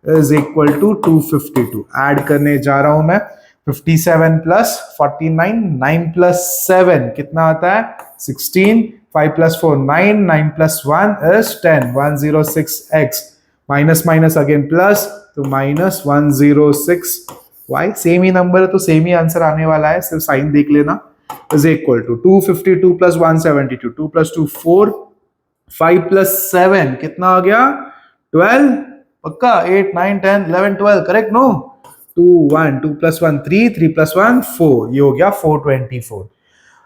is equal to 252। Add करने जा रहा हूं मैं, 57 प्लस 49, 9 प्लस 7 कितना आता है, 16, 5 plus 4 9, 9 plus 1 is 10, 106x minus minus again plus, तो माइनस 106 वाई, सेम ही नंबर है तो सेम ही आंसर आने वाला है, सिर्फ साइन देख लेना, is equal to 252 plus 172, 2 plus 2 4, 5 plus 7 कितना आ गया, 12, पक्का, 8 9 10 11 12, करेक्ट नो, 2 1, 2 प्लस 1 3, 3 प्लस 1 4, ये हो गया 424।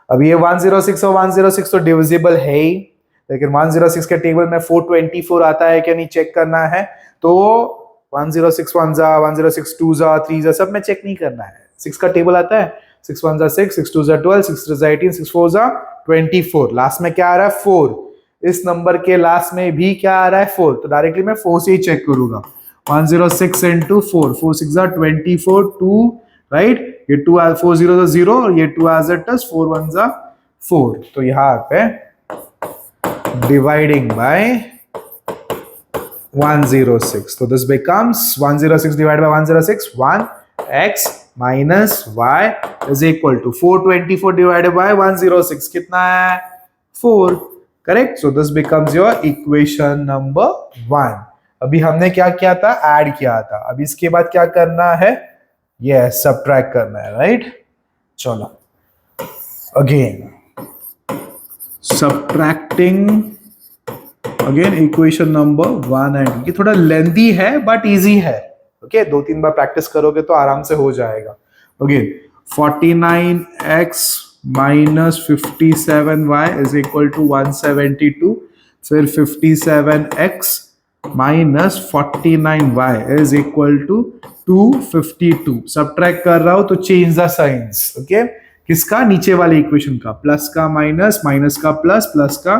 अब ये 106 और 106 तो डिविजिबल है ही, लेकिन 106 के टेबल में 424 आता है क्या नहीं चेक करना है। तो 106 1 जा, 106 2 जा, 3 जा, सब में चेक नहीं करना है, 6 का टेबल आता है, 6 1 जा 6, 6 2 जा 12, 6 3 जा 18, 6 4 जा 24, लास्ट में क्या आ रहा है 4, इस नंबर के लास्ट में भी क्या आ रहा है 4, तो डायरेक्टली मैं 4 से ही चेक करूंगा, 106 into 4, 4 6 जा 24, 2, राइट, ये 2 4 0 जा 0 और ये 2 as it is, 4 1 जा 4, तो यहाँ पे dividing by 106, so this becomes 106 divided by 106, 1x minus y is equal to 424 divided by 106, कितना है 4, correct. so this becomes your equation number 1। अभी हमने क्या किया था, ऐड किया था, अभी इसके बाद क्या करना है, यस सबट्रैक्ट करना है, राइट। चलो again subtracting again equation number 1 and, ये थोड़ा लेंथी है बट इजी है, ओके, 2-3 बार प्रैक्टिस करोगे तो आराम से हो जाएगा। Again 49x minus 57y is equal to 172, फिर 57x minus 49y is equal to 252। Subtract कर रहा हूं तो चेंज द साइंस। ओके, किसका? नीचे वाले इक्वेशन का, प्लस का माइनस, माइनस का प्लस, प्लस का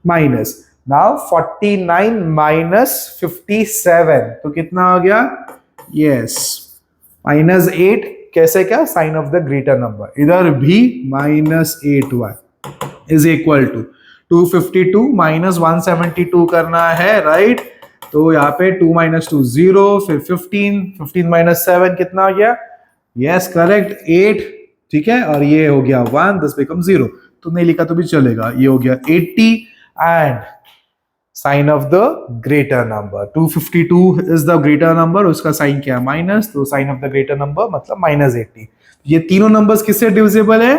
माइनस। नाउ 49 माइनस 57 तो कितना आ गया? यस, -8। कैसे? क्या? Sign of the greater number. इधर भी -8y is equal to 252 minus 172 करना है, राइट? तो यहाँ पे 2 माइनस 2 0, फिर 15 माइनस 7 कितना आ गया? Yes correct, 8। ठीक है, और ये हो गया 1, दिस बिकम 0। तो नहीं लिखा तो भी चलेगा। ये हो गया 80 and sign of the greater number. 252 is the greater number, उसका साइन क्या है? माइनस, तो sign of the greater number मतलब -80। ये तीनों नंबर्स किससे डिविजिबल है?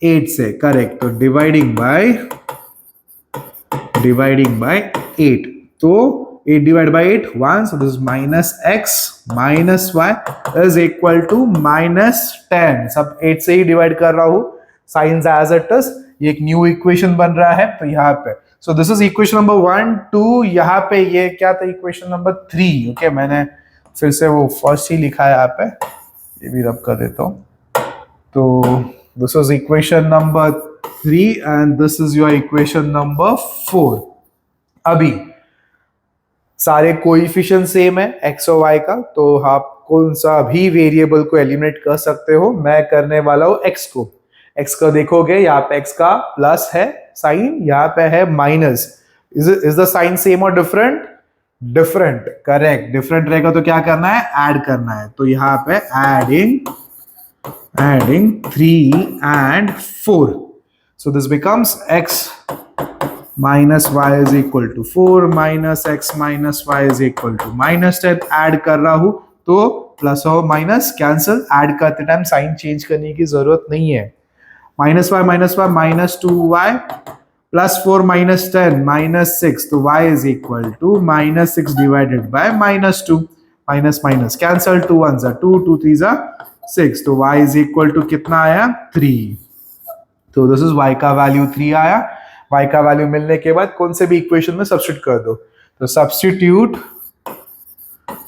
8 से, करेक्ट। तो डिवाइडिंग बाय 8, तो 8 divided by 8 1, so this is minus x minus y is equal to -10। सब 8 से ही डिवाइड कर रहा हूं, साइंस एज इट इज। ये एक न्यू इक्वेशन बन रहा है, तो यहाँ पे so this is equation number 1 2। यहाँ पे ये क्या था? Equation number 3। ओके, मैंने फिर से वो फर्स्ट ही लिखा है यहाँ पे, ये भी रब कर देता हूं। तो this is equation number 3 and this is your equation number 4। अभी सारे कोएफिशिएंट सेम है एक्स और वाई का, तो आप कौन सा भी वेरिएबल को एलिमिनेट कर सकते हो। मैं करने वाला हूं एक्स को। एक्स का देखोगे, यहाँ पे एक्स का प्लस है साइन, यहाँ पे है minus. Is the sign same और डिफरेंट? Different, correct. डिफरेंट रहेगा तो क्या करना है? ऐड करना है। तो यहाँ पे adding 3 and 4, so this becomes x minus y is equal to 4 minus x minus y is equal to -10। Add कर रहा हूं तो प्लस और माइनस कैंसिल। ऐड करते टाइम साइन चेंज करने की जरूरत नहीं है। -y -2y प्लस 4 -10 -6, तो y is equal to -6 divided by -2। Minus minus cancel, 2 1s are 2, 2 3s are 6, तो y is equal to कितना आया? 3। तो दिस इज y का वैल्यू 3 आया। y का वैल्यू मिलने के बाद कौन से भी इक्वेशन में सब्स्टिट्यूट कर दो। तो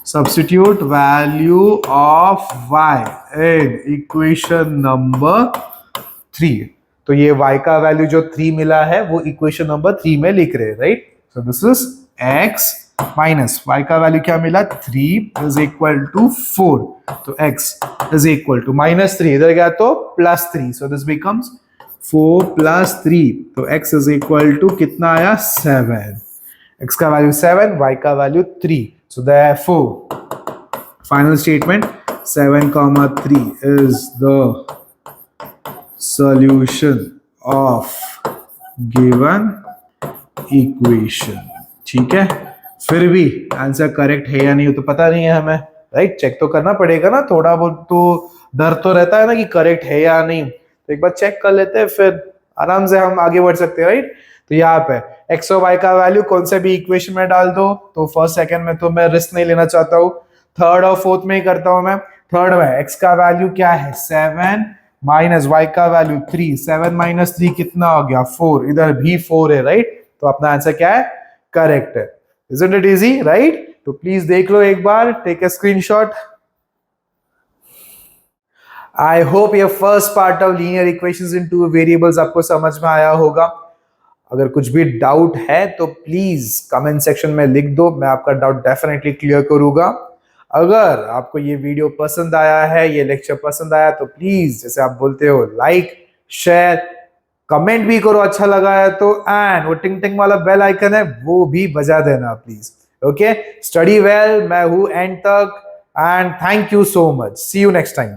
substitute value of y in equation number 3। तो ये y का वैल्यू जो 3 मिला है वो इक्वेशन नंबर 3 में लिख रहे हैं, right? So this is x minus y का वैल्यू क्या मिला? 3 इज इक्वल टू 4। तो x इज इक्वल टू -3, इधर गया तो +3, सो दिस बिकम्स 4 + 3, तो x इज इक्वल टू कितना आया? 7। x का वैल्यू 7, y का value 3, so therefore final statement 7, 3 is the solution of given equation। ठीक है, फिर भी आंसर करेक्ट है या नहीं तो पता नहीं है हमें, राइट? चेक तो करना पड़ेगा ना, थोड़ा बहुत तो डर तो रहता है ना कि करेक्ट है या नहीं। तो एक बार चेक कर लेते हैं, फिर आराम से हम आगे बढ़ सकते हैं, राइट? तो यहाँ पे एक्स और वाई का वैल्यू कौन से भी इक्वेशन में डाल दो। तो फर्स्ट सेकंड में तो मैं रिस्क नहीं लेना चाहता हूँ, थर्ड और फोर्थ में ही करता हूं मैं। थर्ड में एक्स का वैल्यू क्या है? 7 माइनस वाई का वैल्यू 3, 7 माइनस 3 कितना हो गया? 4, इधर भी 4 है, राइट? तो अपना आंसर क्या है? करेक्ट है। Isn't it easy, right? तो प्लीज देख लो एक बार, take a screenshot. I hope ये first part of linear equations in two variables आपको समझ में आया होगा। अगर कुछ भी डाउट है तो प्लीज कमेंट सेक्शन में लिख दो, मैं आपका डाउट डेफिनेटली क्लियर करूंगा। अगर आपको ये वीडियो पसंद आया है, ये लेक्चर पसंद आया तो प्लीज जैसे आप बोलते हो लाइक, शेयर, कमेंट भी करो अच्छा लगा है तो, एंड वो टिंग टिंग वाला बेल आइकन है वो भी बजा देना प्लीज। ओके, स्टडी वेल, मैं हूं एंड तक, and thank you so much. See you next time.